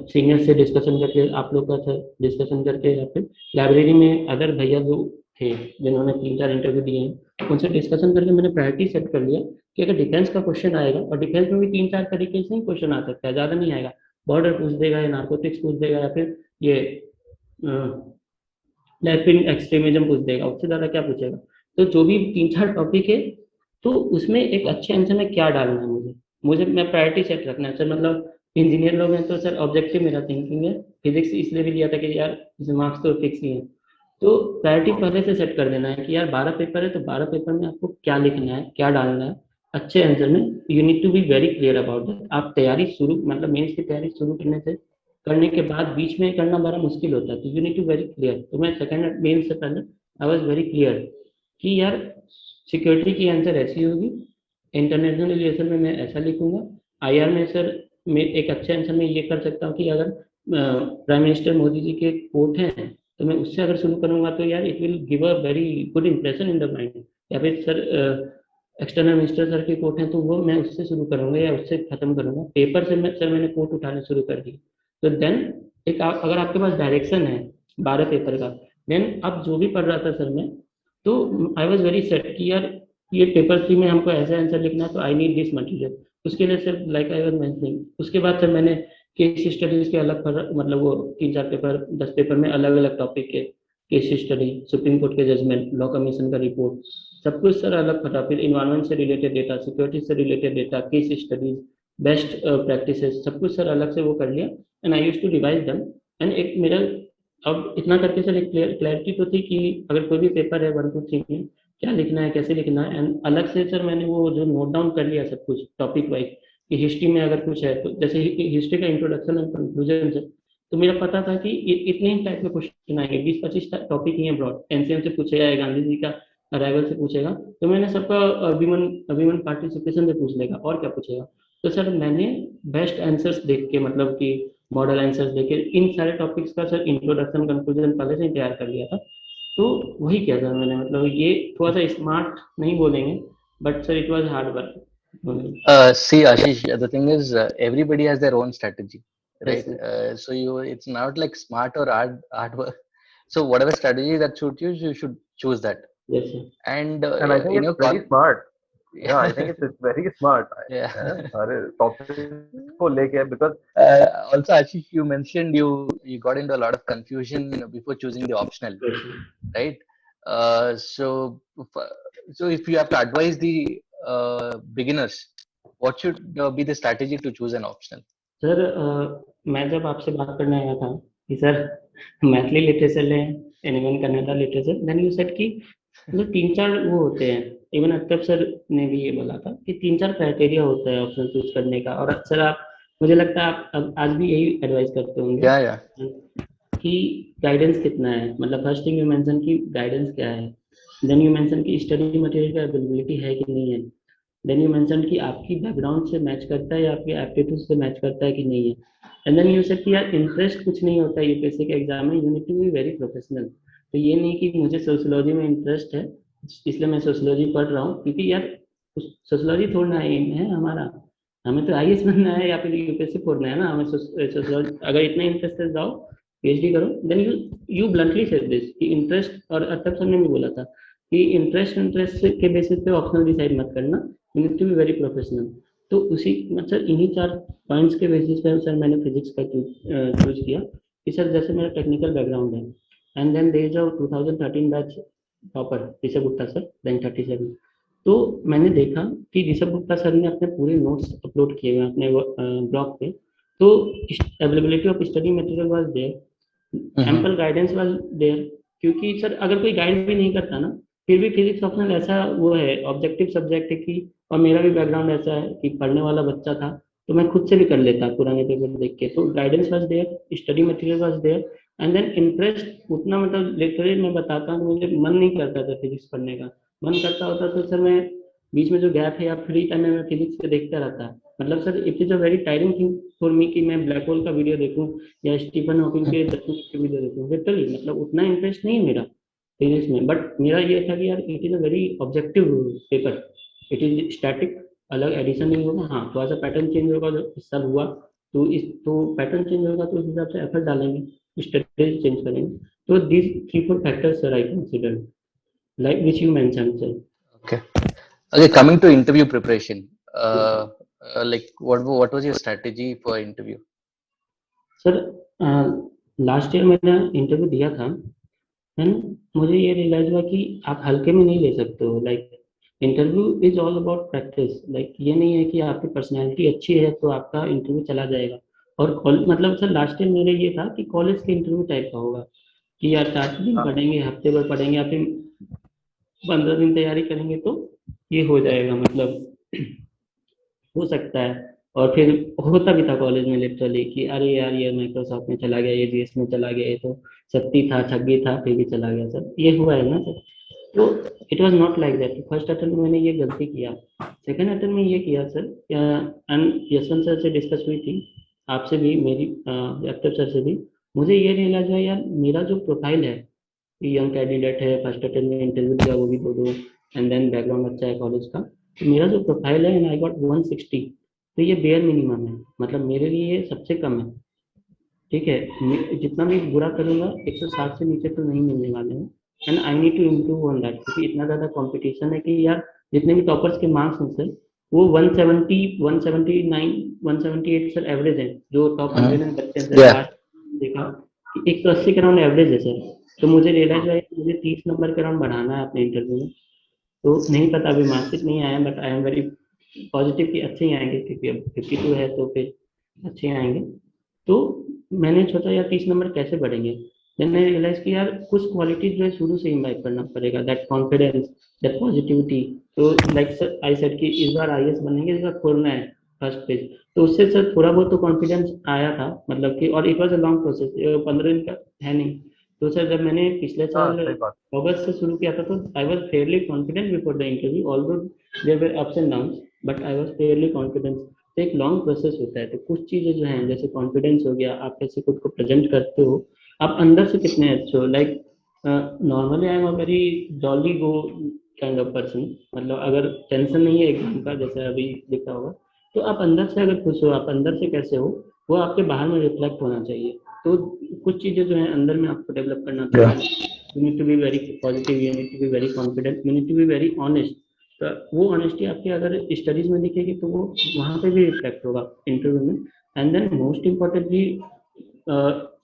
S2: सीनियर से डिस्कशन करके, आप लोग का सर डिस्कशन करके, या फिर लाइब्रेरी में अदर भैया जो थे जिन्होंने 3-4 इंटरव्यू दिए हैं, उनसे डिस्कशन करके मैंने प्रायोरिटी सेट कर लिया कि अगर डिफेंस का क्वेश्चन आएगा, और डिफेंस में भी 3-4 तरीके से ही क्वेश्चन आ सकता है, ज़्यादा नहीं आएगा. बॉर्डर पूछ देगा, या नार्कोटिक्स पूछ देगा, या फिर ये लेफ्ट विंग एक्सट्रीमिज्म पूछ देगा, उससे ज़्यादा क्या पूछेगा. तो जो भी 3-4 टॉपिक है, तो उसमें एक अच्छे आंसर में क्या डालना है, मुझे मुझे मैं प्रायोरिटी सेट रखना है सर. मतलब इंजीनियर लोग हैं तो सर ऑब्जेक्टिव मेरा थिंकिंग है, फिजिक्स इसलिए भी लिया था कि यार मार्क्स तो फिक्स ही है. तो प्रायोरिटी पहले से सेट कर देना है कि यार 12 पेपर है, तो 12 पेपर में आपको क्या लिखना है, क्या डालना है अच्छे आंसर में. You need to be very clear about that. आप तैयारी शुरू, मतलब मेंस की तैयारी शुरू करने के बाद बीच में करना बड़ा मुश्किल होता है, तो you need to very clear. तो मैं सेकंड मेंस से पहले आई वाज वेरी क्लियर कि यार सिक्योरिटी की आंसर ऐसी होगी, इंटरनेशनल रिलेशन में मैं ऐसा लिखूंगा, आईआर में सर मैं एक अच्छे आंसर में ये कर सकता हूँ कि अगर प्राइम मिनिस्टर मोदी जी के कोट हैं तो मैं उससे अगर शुरू करूंगा तो यार it will give a very good impression in the mind. या फिर सर एक्सटर्नल मिनिस्टर सर के कोट हैं तो वो मैं उससे शुरू करूंगा या उससे खत्म करूंगा. पेपर से मैं सर मैंने कोट उठाने शुरू कर दिए. तो देन एक अगर आपके पास डायरेक्शन है 12 पेपर का, देन अब जो भी पढ़ रहा था सर मैं, तो आई वॉज वेरी सेट कि यार ये पेपर 3 में हमको ऐसा आंसर लिखना है, तो आई नीड दिस मटेरियल. उसके लिए sir like I was mentioning, उसके बाद सर मैंने केस स्टडीज के अलग मतलब वो 3-4 पेपर 10 पेपर में अलग अलग टॉपिक के केस स्टडी, सुप्रीम कोर्ट के जजमेंट, लॉ कमीशन का रिपोर्ट, सब कुछ सर अलग फटा। फिर इन्वायरमेंट से रिलेटेड डेटा, सिक्योरिटी से related data, case studies, best practices, सब कुछ सर अलग से वो कर लिया। And I use to revise them. एंड एक मेरा अब इतना करके सर एक क्लैरिटी तो थी कि अगर कोई भी पेपर है 1 2 3 में क्या लिखना है, कैसे लिखना है। एंड अलग से सर मैंने वो जो नोट डाउन कर लिया सब कुछ टॉपिक वाइज, कि हिस्ट्री में अगर कुछ है तो जैसे हिस्ट्री का इंट्रोडक्शन एंड कंक्लूजन है, तो मेरा पता था कि इतने ही टाइप के क्वेश्चन आएंगे, 20-25 टॉपिक ही है ब्रॉड, एनसीएम से पूछेगा या गांधी जी का अराइवल से पूछेगा, तो मैंने सबका विमन विमन पार्टिसिपेशन से पूछ लेगा और क्या पूछेगा। तो सर मैंने बेस्ट आंसर्स देख के, मतलब कि मॉडल आंसर्स देख के इन सारे टॉपिक्स का सर इंट्रोडक्शन कंक्लूजन पहले से ही तैयार कर लिया था। तो वही किया था मैंने, मतलब ये थोड़ा सा स्मार्ट नहीं बोलेंगे, but sir it was hard work.
S1: See, Ashish, the thing is, everybody has their own strategy, right?
S2: Yes, sir.
S1: So it's not like smart or hard work. So whatever strategy that suits you, you should choose that.
S2: Yes, sir.
S1: And
S3: And I think it's very smart. Yeah, I think it's very smart.
S1: yeah.
S3: सारे topics को लेके, because
S1: Also, Ashish, you mentioned you got into a lot of confusion before choosing the optional,
S2: Yes, sir.
S1: right? So if you have to advise the beginners, what should be the strategy to choose an optional?
S2: Sir मैं जब आपसे बात करने आया था कि sir Maithili literature लें, एनिमल Kannada literature, then you said कि मतलब 3-4 वो होते हैं। इवन अत्तब सर ने भी ये बोला था कि 3-4 क्राइटेरिया होता है ऑप्शन चूज करने का। और सर आप, मुझे लगता है आप आज भी यही एडवाइस करते होंगे।
S1: Yeah.
S2: कि गाइडेंस कितना है, मतलब फर्स्ट थिंग यू मेंशन कि गाइडेंस क्या है, देन यू मेंशन कि स्टडी मटेरियल का अवेलेबिलिटी है कि नहीं है, देन यू मेंशन कि आपकी बैकग्राउंड से मैच करता है या आपके एप्टीट्यूड से मैच करता है कि नहीं है। एंड देन यू सेड कि यार इंटरेस्ट कुछ नहीं होता है यूपीएससी के एग्जाम में, you need to be very professional. तो ये नहीं कि मुझे सोशियोलॉजी में इंटरेस्ट है इसलिए मैं सोशियोलॉजी पढ़ रहा हूँ, क्योंकि यार सोशियोलॉजी थोड़ा एम है हमारा, हमें तो आईएएस बनना है या फिर यूपीएससी फोड़ना है ना। हमें सोशियोलॉजी अगर इतना इंटरेस्ट है जाओ पीएचडी करो। Then you bluntly said this कि इंटरेस्ट, और अतब सर ने भी बोला था कि इंटरेस्ट के बेसिस पे ऑप्शनल डिसाइड मत करना, you need to be very professional. तो उसी मतलब इन्हीं 4 पॉइंट्स के बेसिस पे सर मैंने फिजिक्स का चूज किया कि सर जैसे मेरा टेक्निकल बैकग्राउंड है, and then there is a 2013 batch topper Rishabh Gupta sir, rank 37। तो मैंने देखा कि ऋषभ गुप्ता सर ने अपने पूरे नोट्स अपलोड किए हुए अपने ब्लॉग पे। तो availability of study material was there, ample guidance was there. क्योंकि सर अगर कोई गाइड भी नहीं करता ना, फिर भी फिजिक्स ऑप्शनल ऐसा वो है, ऑब्जेक्टिव सब्जेक्ट है कि, और मेरा भी बैकग्राउंड ऐसा है कि पढ़ने वाला बच्चा था, तो मैं खुद से भी कर लेता पुराने पेपर देख के। तो guidance was there, study material was there, and then interest उतना, मतलब लिटरली मैं बताता हूँ मुझे मन नहीं करता था फिजिक्स पढ़ने का। मन करता होता तो सर मैं बीच में जो गैप है या फ्री टाइम में मैं फिजिक्स पे देखता रहता। मतलब sir it is a very tiring thing for मी कि मैं ब्लैक होल का वीडियो देखूं या स्टीफन हॉकिंग के 10 मिनट के वीडियो देखूं। लिटरली मतलब उतना इंटरेस्ट नहीं है मेरा फिजिक्स में। बट मेरा ये था कि यार it is a very objective paper, it is static, अलग एडिशन नहीं होगा। हाँ थोड़ा सा पैटर्न चेंज होगा, जो इस साल हुआ तो पैटर्न चेंज होगा तो उस हिसाब से एफर्ट डालेंगे, स्ट्रेटेजी चेंज करेंगे। तो this 3-4 factors sir I consider like which you mention sir.
S1: Okay, coming to interview preparation, like what was your strategy for interview?
S2: Sir last year मैंने इंटरव्यू दिया था, एंड मुझे ये रियलाइज हुआ कि आप हल्के में नहीं ले सकते हो। Like interview is all about practice. Like ये नहीं है कि आपकी पर्सनैलिटी अच्छी है तो आपका इंटरव्यू चला जाएगा। और मतलब सर लास्ट ईयर मेरे ये था कि कॉलेज के इंटरव्यू टाइप का होगा कि यार 4 दिन पढ़ेंगे, हफ्ते भर पढ़ेंगे या फिर 15 दिन तैयारी करेंगे तो ये हो जाएगा, मतलब हो सकता है। और फिर होता भी था कॉलेज में लिटरली कि अरे यार ये माइक्रोसॉफ्ट में चला गया, ये जीएस में चला गया, ये तो सत्ती था छग्गी था फिर भी चला गया सर, ये हुआ है ना सर। तो it was not like that. First attempt में मैंने ये गलती किया, सेकंड अटेम्प्ट में ये किया सर। एंड यशवंत सर से डिस्कस हुई थी, आपसे भी, मेरी अख्तर सर से भी। मुझे ये रियलाइज हुआ यार मेरा जो प्रोफाइल है, यंग कैंडिडेट है, फर्स्ट अटेम्प्ट में इंटरव्यू दिया वो भी 2-2, एंड देन बैकग्राउंड अच्छा है कॉलेज का, तो मेरा जो प्रोफाइल है एंड आई गॉट 160, तो ये बेयर मिनिमम है, मतलब मेरे लिए ये सबसे कम है। ठीक है, जितना भी बुरा करूंगा 160 से नीचे तो नहीं मिलने वाले हैं। And I need to improve on that, क्योंकि इतना ज़्यादा कंपटीशन है कि यार जितने भी टॉपर्स के मार्क्स हैं सर वो 170 179 178 सर एवरेज है, जो टॉप 100 में बच्चे हैं सर।
S1: Yeah.
S2: लास्ट देखा कि 180 के राउंड एवरेज है सर। तो मुझे रियलाइज हुआ कि मुझे 30 नंबर के राउंड बढ़ाना है अपने इंटरव्यू में। तो नहीं पता, अभी मार्क्सिट नहीं आया, but I am very positive कि अच्छे ही आएंगे, क्योंकि अब 52 है तो फिर अच्छे आएंगे। तो मैंने सोचा यार 30 नंबर कैसे बढ़ेंगे। मैंने रियलाइज कि यार कुछ क्वालिटीज जो है शुरू से इम्बाइब करना पड़ेगा, दैट कॉन्फिडेंस, दैट पॉजिटिविटी। तो लाइक सर आई सेड कि इस बार आईएएस बनेंगे, इस बार खोलना है फर्स्ट पेज। तो उससे सर थोड़ा बहुत तो कॉन्फिडेंस आया था, मतलब कि, और it was a long process, 15 दिन का है नहीं। तो सर जब मैंने पिछले
S3: हाँ,
S2: साल
S3: सही बात।
S2: अगस्त से शुरू किया था, तो I was fairly confident before the interview, although there were ups and downs, but I was fairly confident. तो एक लॉन्ग प्रोसेस होता है। तो कुछ चीजें जो हैं, जैसे कॉन्फिडेंस हो गया, आप कैसे खुद को प्रेजेंट करते हो, आप अंदर से कितने अच्छे हो। Like normally I am a very jolly go kind of person, मतलब अगर टेंशन नहीं है एग्जाम का, जैसे अभी दिखा होगा, तो आप अंदर से अगर खुश हो, आप अंदर से कैसे हो, वो आपके बाहर में रिफ्लेक्ट होना चाहिए। तो कुछ चीजें जो है अंदर में आपको डेवलप करना
S1: Yeah.
S2: पड़ेगा। You need to be very positive, you need to be very confident, you need to be very honest. तो वो ऑनेस्टी आपके अगर स्टडीज में दिखेगी, तो वो वहाँ पे भी रिफ्लेक्ट होगा इंटरव्यू में। एंड देन मोस्ट इम्पोर्टेंटली,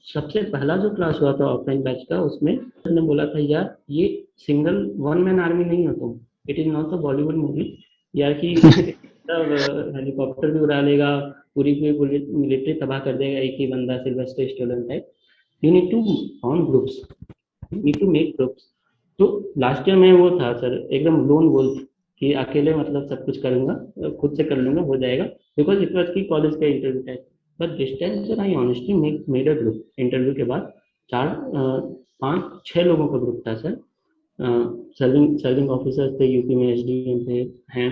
S2: सबसे पहला जो क्लास हुआ था ऑफलाइन बैच का, उसमें ने बोला था यार ये सिंगल वन मैन आर्मी नहीं हो तुम, it is not a Bollywood movie यार कि हेलीकॉप्टर भी उड़ा लेगा, पूरी पूरी मिलिट्री तबाह कर देगा एक ही बंदा, Sylvester Stallone type. You need to form groups, you need to make groups. तो लास्ट ईयर में वो था सर, एकदम लोन वोल्फ, कि अकेले मतलब सब कुछ करूंगा, खुद से कर लूंगा, हो जाएगा, बिकॉज इट वॉज की कॉलेज का interview type. But this time sir I honestly made a group. Interview के बाद चार, पाँच छह लोगों का ग्रुप था सर। सर्विंग सर्विंग ऑफिसर्स थे, यूपी में एसडीएम थे, हैं।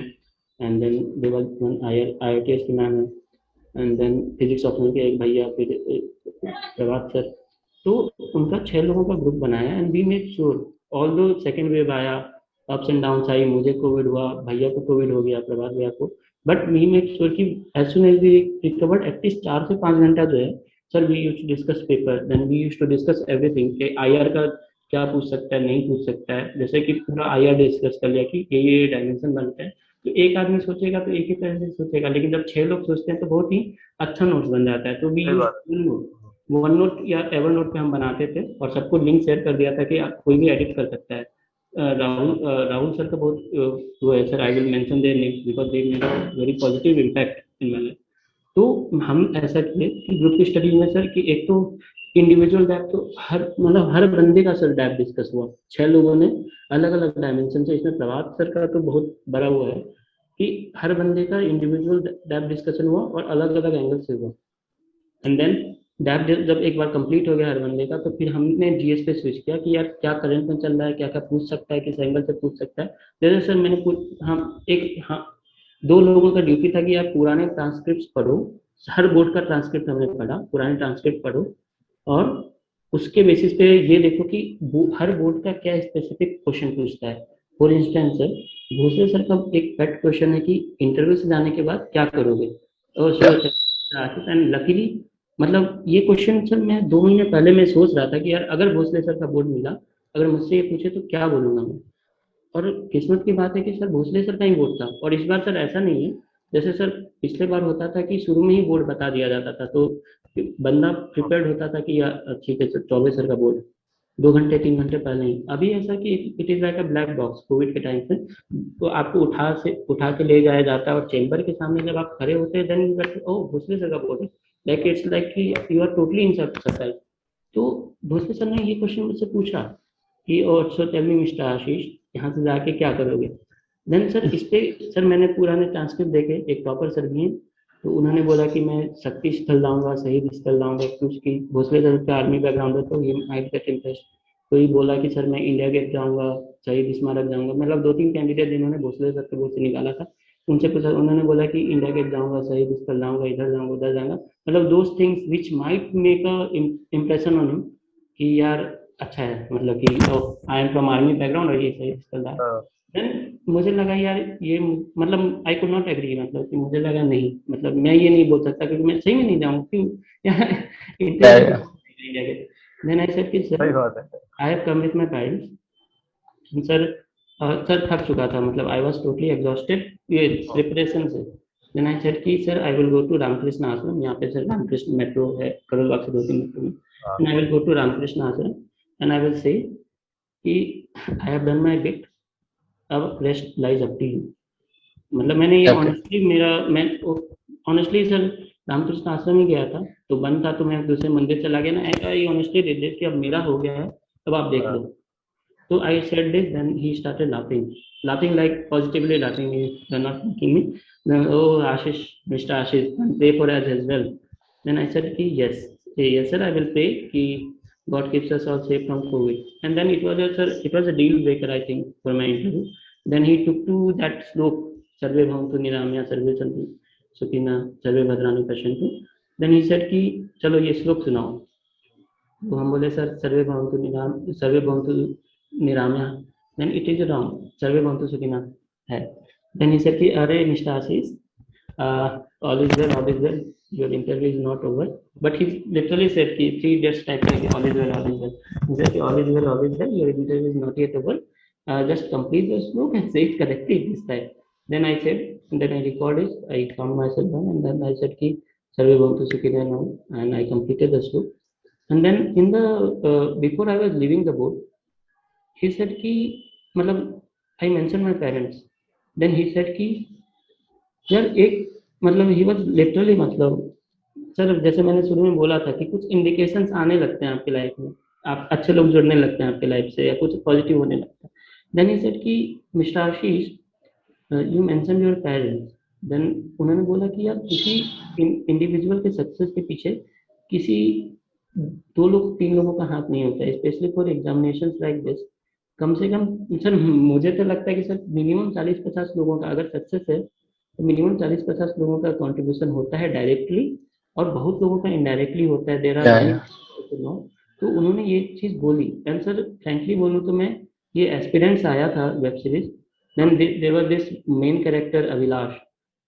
S2: And then there was one IITs की मैम है, एंड देन फिजिक्स ऑफिसर के एक भैया, फिर प्रभात सर। तो उनका 6 लोगों का ग्रुप बनाया, and we make sure, all दो सेकेंड वेव आया, अप्स एंड डाउन आई, मुझे कोविड हुआ, भैया को कोविड हो गया, प्रभात भैया को, बट वी मेक श्योर कि as soon as we recovered, at least 4 से 5 घंटा जो है sir, we use to discuss paper, then we use to discuss everything, IR का क्या पूछ सकता है, नहीं पूछ सकता है, जैसे कि पूरा आईआर डिस्कस कर लिया कि ये डायमेंशन बनते हैं। तो एक आदमी सोचेगा तो एक ही तरह से सोचेगा, लेकिन जब 6 लोग सोचते हैं तो बहुत ही अच्छा नोट्स बन जाता है। तो वी
S3: सही
S2: यूज
S3: बात है।
S2: वन नोट या एवर नोट पे हम बनाते थे, और सबको लिंक शेयर कर दिया था कि कोई भी एडिट कर सकता है। राहुल सर का बहुत वो है sir, I will mention their names because they made a very positive impact in my life. तो हम ऐसा किए कि ग्रुप स्टडी में सर, कि एक तो इंडिविजुअल डैप, तो हर मतलब हर बंदे का सर डैप डिस्कस हुआ, 6 लोगों ने अलग अलग डायमेंशन से। इसमें प्रभात सर का तो बहुत बड़ा वो है कि हर बंदे का इंडिविजुअल डैप डिस्कशन हुआ और अलग अलग एंगल से हुआ। एंड देन डैप जब एक बार कंप्लीट हो गया हर बंदे का, तो फिर हमने जीएस पे स्विच किया कि यार क्या करंट में चल रहा है, क्या क्या पूछ सकता है, किस एंगल से पूछ सकता है। जैसे सर मैंने हम एक, हाँ, 2 लोगों का ड्यूटी था कि यार पुराने ट्रांसक्रिप्ट पढ़ो, हर बोर्ड का ट्रांसक्रिप्ट हमने पढ़ा, पुराने ट्रांसक्रिप्ट पढ़ो, और उसके बेसिस पे ये देखो कि हर बोर्ड का क्या स्पेसिफिक क्वेश्चन पूछता है। For instance sir, Bhosle sir का एक पेट क्वेश्चन है कि इंटरव्यू से जाने के बाद क्या करोगे, और सर एंड लकीली, मतलब ये क्वेश्चन सर मैं 2 महीने पहले मैं सोच रहा था कि यार अगर भोसले सर का बोर्ड मिला, अगर मुझसे ये पूछे तो क्या बोलूंगा मैं। और किस्मत की बात है कि सर भोसले सर का ही बोर्ड था, और इस बार सर ऐसा नहीं है, जैसे सर पिछले बार होता था कि शुरू में ही बोर्ड बता दिया जाता था, तो बंदा प्रिपेयर्ड होता था कि यार ठीक है सर, चौबे सर का बोर्ड 2 घंटे 3 घंटे पहले ही। अभी ऐसा कि it is like a black box Covid के टाइम पे, तो आपको उठा के ले जाया जाता है, और चेंबर के सामने जब आप खड़े होते हैं, then you oh Bhosle sir का बोर्ड है, लाइक इट्स लाइक कि you are totally in surprise. तो भोसले सर ने ये क्वेश्चन मुझसे पूछा कि और सर टेल मी मिस्टर आशीष, यहाँ से जाके क्या करोगे। देन सर इस पे सर मैंने पुराने ट्रांसक्रिप्ट देखे, एक प्रॉपर सर भी हैं, तो उन्होंने बोला कि मैं शक्ति स्थल जाऊंगा, शहीद स्थल जाऊंगा, कुछ की भोसले सर का आर्मी बैकग्राउंड है, तो ये माइट गेट इंटरेस्ट। कोई बोला कि सर मैं इंडिया गेट जाऊंगा, शहीद स्मारक जाऊंगा, मतलब 2-3 कैंडिडेट जिन्होंने भोसले सर के बोर्ड से निकाला था, उनसे पूछा, उन्होंने बोला कि इंडिया गेट जाऊंगा, शहीद स्थल जाऊंगा, इधर जाऊंगा, उधर जाऊंगा, मतलब those things which might make a impression on him कि यार अच्छा है, मतलब कि I am from army background और ये सही स्थल रहा है।
S3: हाँ,
S2: Then मुझे लगा यार ये, मतलब आई कुड नॉट एग्री, मतलब कि मुझे लगा नहीं, मतलब मैं ये नहीं बोल सकता क्योंकि मैं सही में नहीं जाऊँ, क्यों यार
S1: Yeah,
S2: interview.
S1: yeah.
S2: Then I said कि
S3: सही
S2: सर
S3: बात है।
S2: I have come with my parents. Sir sir थक चुका था, मतलब आई वाज टोटली एग्जॉस्टेड, ये प्रिपरेशन से। देन आई सेड कि sir I will go to Ramakrishna Ashram, यहाँ पे सर रामकृष्ण मेट्रो है करोल बाग से 2-3 मेट्रो में, and I will go to Ramakrishna Ashram and I will say कि I have done my bit, अब rest lies up to you. मतलब मैंने ये
S1: Okay.
S2: ऑनेस्टली मैं ऑनेस्टली सर रामकृष्ण आश्रम ही गया था, तो बंद था तो मैं दूसरे मंदिर चला गया ना, आई ऑनेस्टली डिड दिस कि अब मेरा हो गया है, अब आप देख लो। So I said this, then he started laughing like positively laughing. He not mocking me. Then, oh Ashish, Mr. Ashish, pray for us as well. Then I said, ki, yes, yes sir, I will pray. Ki God keeps us all safe from COVID. And then it was a deal breaker, I think, for my interview. Then he took to that slope, Sarve Bhavantu Niramya, Sarve Santu Sukhina, Sarve Bhadrani Pashantu. Then he said कि चलो ये श्लोक सुनाओ। तो हम बोले sir सर्वे भवन्तु निरामया, देन इट इज रॉन्ग, सर्वे भवन्तु सुखिनः है। देन ही सेड कि अरे mister Ashish, all is well, your interview is not over, but he literally said कि 3 डेज टाइप का all is well, he said कि all is well, your interview is not yet over, just complete the stroke and say it correctly this time. Then I said, then I recorded it, I calmed myself down, and then I said ki sarve bhavantu sukhina now, and I completed the stroke. And then in the before I was leaving the boat, he said कि मतलब I mentioned my parents. Then he said कि यार एक मतलब he was literally मतलब sir जैसे मैंने शुरू में बोला था कि कुछ इंडिकेशंस आने लगते हैं आपकी लाइफ में, आप अच्छे लोग जुड़ने लगते हैं आपकी लाइफ से या कुछ पॉजिटिव होने लगता है। देन ही सेड कि mister Ashish you mention your parents. Then उन्होंने बोला कि यार किसी इंडिविजुअल के सक्सेस के पीछे किसी 2 लोग 3 लोगों का हाथ नहीं होता है, specially for examinations like this. कम से कम सर मुझे तो लगता है कि सर मिनिमम 40-50 लोगों का अगर सक्सेस है तो मिनिमम 40-50 लोगों का कंट्रीब्यूशन होता है डायरेक्टली, और बहुत लोगों का इनडायरेक्टली होता है। There are
S1: Yeah,
S2: many.
S1: yeah.
S2: तो उन्होंने ये चीज बोली। एंड सर फ्रैंकली बोलूं तो मैं ये एस्पिरेंट्स आया था web series, then there was this main character Abhilash,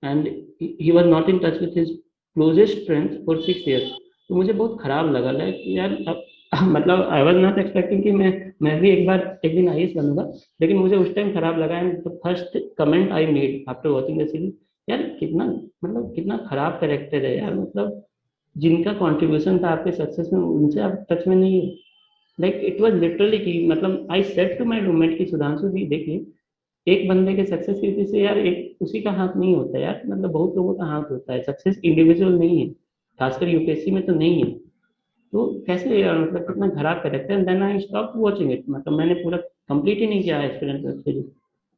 S2: and he was not in touch with his closest friends for 6 years. तो मुझे बहुत खराब लगा, लाइक यार अब मतलब आई वाज नॉट एक्सपेक्टिंग कि मैं भी एक दिन आईएएस बनूंगा, लेकिन मुझे उस टाइम खराब लगा। And the first comment I made after watching the series, यार कितना मतलब कितना खराब कैरेक्टर है यार, मतलब जिनका कंट्रीब्यूशन था आपके सक्सेस में उनसे आप टच में नहीं है। लाइक इट वाज लिटरली कि मतलब I said to my roommate की सुधांशु जी देखिए, एक बंदे के सक्सेस के पीछे यार एक उसी का हाथ नहीं होता यार, मतलब बहुत लोगों का हाथ होता है, सक्सेस इंडिविजुअल नहीं है, खासकर यूपीएससी में तो नहीं है। तो कैसे यार मतलब कितना खराब character. And then I stop watching it, मतलब मैंने पूरा कंप्लीट ही नहीं किया एक्सपीरियंस वेब सीरीज,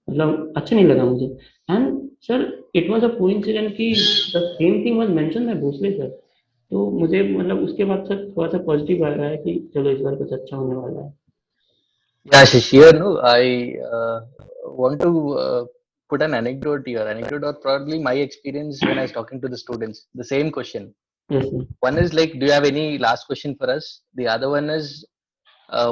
S2: मतलब अच्छा नहीं लगा मुझे। And sir it was a coincidence कि the same thing was mention by Bhosale sir. तो मुझे मतलब उसके बाद सर थोड़ा सा पॉजिटिव आ रहा है कि चलो इस बार कुछ अच्छा होने वाला है।
S1: Yeah, Shishir, no, I want to put an anecdote here. Anecdote or probably my experience when I was talking to the students. The same question.
S2: Yes sir.
S1: One is like, do you have any last question for us? The other one is,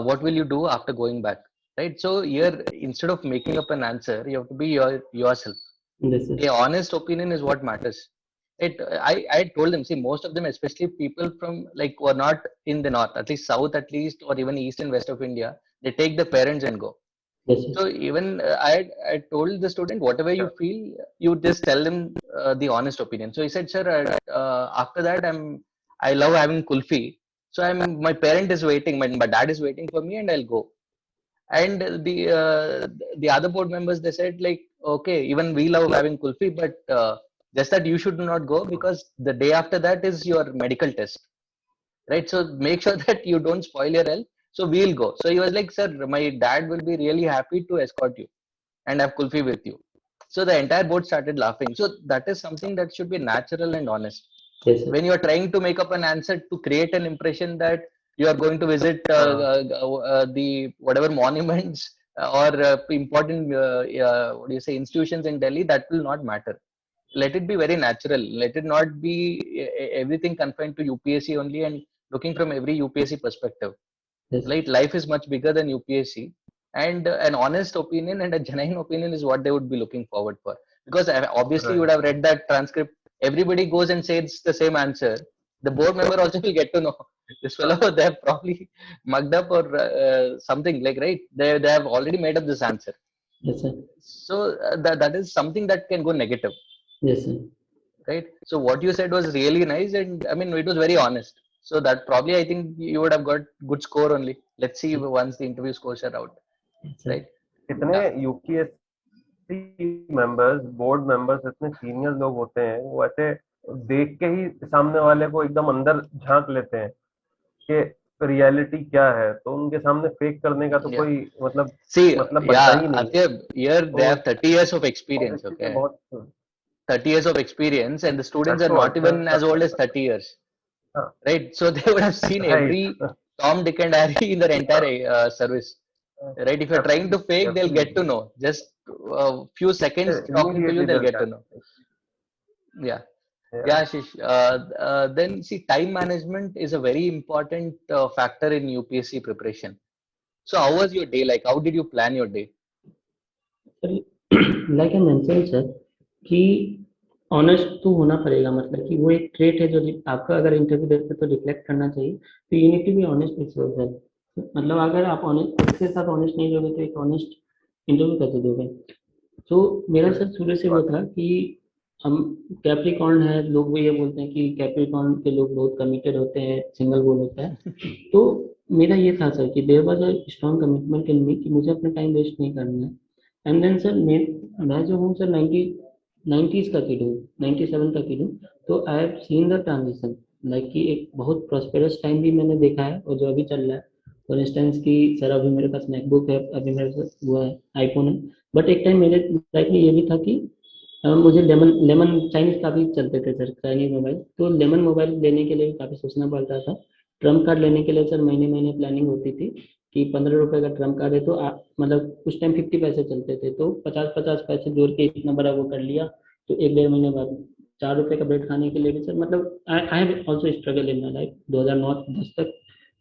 S1: what will you do after going back? Right. So here, instead of making up an answer, you have to be yourself.
S2: Yes sir.
S1: A honest opinion is what matters. I told them, see, most of them, especially people from like who are not in the north, at least south, at least, or even east and west of India, they take the parents and go.
S2: Yes sir.
S1: So even I told the student, whatever you feel, you just tell them the honest opinion. So he said, sir, after that I love having kulfi. So my parent is waiting, my dad is waiting for me, and I'll go. And the other board members, they said like, okay, even we love having kulfi, but just that you should not go because the day after that is your medical test, right? So make sure that you don't spoil your health. So we'll go. So he was like, sir, my dad will be really happy to escort you and have kulfi with you. So the entire board started laughing. So that is something that should be natural and honest.
S2: Yes sir.
S1: When you are trying to make up an answer to create an impression that you are going to visit the whatever monuments or important what do you say institutions in Delhi, that will not matter. Let it be very natural. Let it not be everything confined to UPSC only and looking from every UPSC perspective.
S2: Yes
S1: Right? Life is much bigger than UPSC, and an honest opinion and a genuine opinion is what they would be looking forward for. Because obviously you would have read that transcript. Everybody goes and says the same answer. The board member also will get to know this fellow. They have probably mugged up or something like, right. They have already made up this answer.
S2: Yes, sir.
S1: So that is something that can go negative,
S2: Yes, sir.
S1: right? So what you said was really nice, and I mean it was very honest. So that probably I think you would have got good score only. Let's see once the interview scores are out,
S2: Yes, sir.
S1: right?
S3: इतने
S1: Yeah.
S3: UPSC members, board members, इतने senior लोग होते हैं, वो ऐसे देख के ही सामने वाले को एकदम अंदर झांक लेते हैं कि रियलिटी क्या है, तो उनके सामने फेक करने का तो
S1: Yeah.
S3: कोई मतलब
S1: See,
S3: बनता
S1: yeah,
S3: ही नहीं है।
S1: Atyab, here they
S3: तो
S1: have 30 years of experience,
S3: obviously
S1: okay?
S3: बहुत
S1: 30 years of experience, and the students are
S3: that's
S1: not even as old as
S3: what
S1: 30 years, right? So they would have seen
S3: right,
S1: every Tom, Dick, and Harry in their entire service, right? If you're trying to fake, they'll get to
S3: absolutely
S1: know. Just a few seconds talking to you,
S3: immediately
S1: they'll
S3: they'll
S1: get to
S3: catch
S1: know.
S3: it.
S1: Yeah.
S3: Yeah.
S1: Yeah, Ashish. Then see, time management is a very important factor in UPSC preparation. So how was your day like? How did you plan your day?
S2: Like I mention sir कि honest तो होना पड़ेगा, मतलब कि वो एक trait है जो आपका अगर इंटरव्यू देते तो रिफ्लेक्ट करना चाहिए, तो you need to be honest with yourself. मतलब अगर आप ऑनेस्ट खुद के साथ ऑनेस्ट नहीं होगे तो एक ऑनेस्ट इंटरव्यू कैसे दोगे? तो मेरा सर शुरू से वो था कि हम कैप्रिकॉर्न है, लोग भी ये बोलते हैं कि कैप्रिकॉर्न के लोग बहुत कमिटेड होते हैं, सिंगल गोल होता है। तो मेरा ये था सर कि there was a strong commitment in me कि मुझे अपना टाइम वेस्ट नहीं करना है। एंड देन सर मैं जो हूँ सर 90s का किड हूँ, 97 का किड हूँ। तो I have seen the transition, like कि एक बहुत प्रॉस्पेरस टाइम भी मैंने देखा है और जो अभी चल रहा है। फॉर इंस्टेंस कि सर अभी मेरे पास मैकबुक है, अभी मेरे पास वो है आईफोन है, बट एक टाइम मेरे लाइफ में ये भी था कि मुझे लेमन लेमन चाइनीज काफ़ी चलते थे सर, चाइनीज मोबाइल। तो लेमन मोबाइल लेने के लिए भी काफ़ी सोचना पड़ता था। ट्रम्प कार्ड लेने के लिए सर महीने महीने प्लानिंग होती थी कि 15 रुपए का ट्रम्प कार्ड है तो आप मतलब उस टाइम 50 पैसे चलते थे, तो 50-50 पैसे जोड़ के इतना बड़ा वो कर लिया। तो 1-1.5 महीने बाद 4 रुपए का ब्रेड खाने के लिए भी सर, मतलब I have also struggle in my life 2009-10 तक,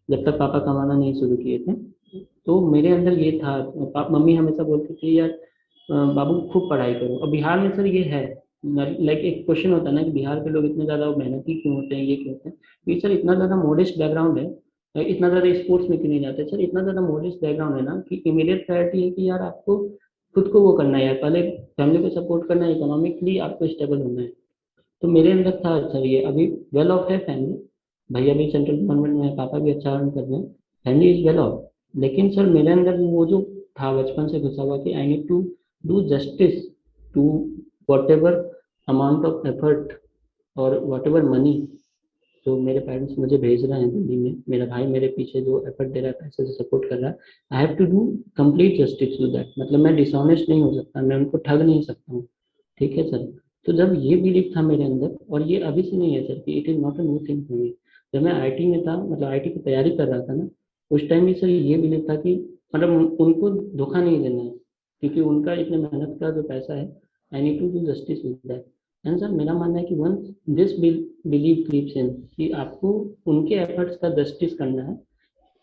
S2: जब तक पापा कमाना नहीं शुरू किए थे। तो मेरे अंदर ये था, मम्मी हमेशा बोलती थी यार बाबू खूब पढ़ाई करो। और बिहार में सर ये है, लाइक एक क्वेश्चन होता है ना कि बिहार के लोग इतने ज़्यादा मेहनती क्यों होते हैं, ये क्यों होते हैं? ये सर इतना ज़्यादा मॉडेस्ट बैकग्राउंड है, इतना ज़्यादा स्पोर्ट्स में क्यों नहीं जाते सर? इतना ज़्यादा मॉडेस्ट बैकग्राउंड है ना कि इमीडिएट प्रायोरिटी है कि यार आपको खुद को वो करना है यार, पहले फैमिली को सपोर्ट करना है, इकोनॉमिकली आपको स्टेबल होना है। तो मेरे अंदर था सर ये, अभी वेल ऑफ है फैमिली, भैया भी सेंट्रल गवर्नमेंट में है, पापा भी अच्छा अर्न कर रहे हैं, फैमिली इज वेल ऑफ। लेकिन सर मेरे अंदर वो जो था बचपन से घुसा हुआ कि I need to do justice to whatever amount of effort और वॉट एवर मनी जो मेरे पेरेंट्स मुझे भेज रहे हैं दिल्ली में, मेरा भाई मेरे पीछे जो एफर्ट दे रहा है, पैसे से सपोर्ट कर रहा है, I have to do complete justice to that. मतलब मैं डिसऑनेस्ट नहीं हो सकता, मैं उनको ठग नहीं सकता हूँ, ठीक है सर? तो जब ये बिलीव था मेरे अंदर, और ये अभी से नहीं है सर कि it is not a new thing for मी। जब मैं आईटी में था, मतलब आईटी की तैयारी कर रहा था ना, उस टाइम भी सर ये बिलीव था कि मतलब उनको धोखा नहीं देना है, क्योंकि उनका इतने मेहनत का जो पैसा है, I need to do justice with that. And sir मेरा मानना है कि once this believe creeps in कि आपको उनके एफर्ट्स का जस्टिस करना है,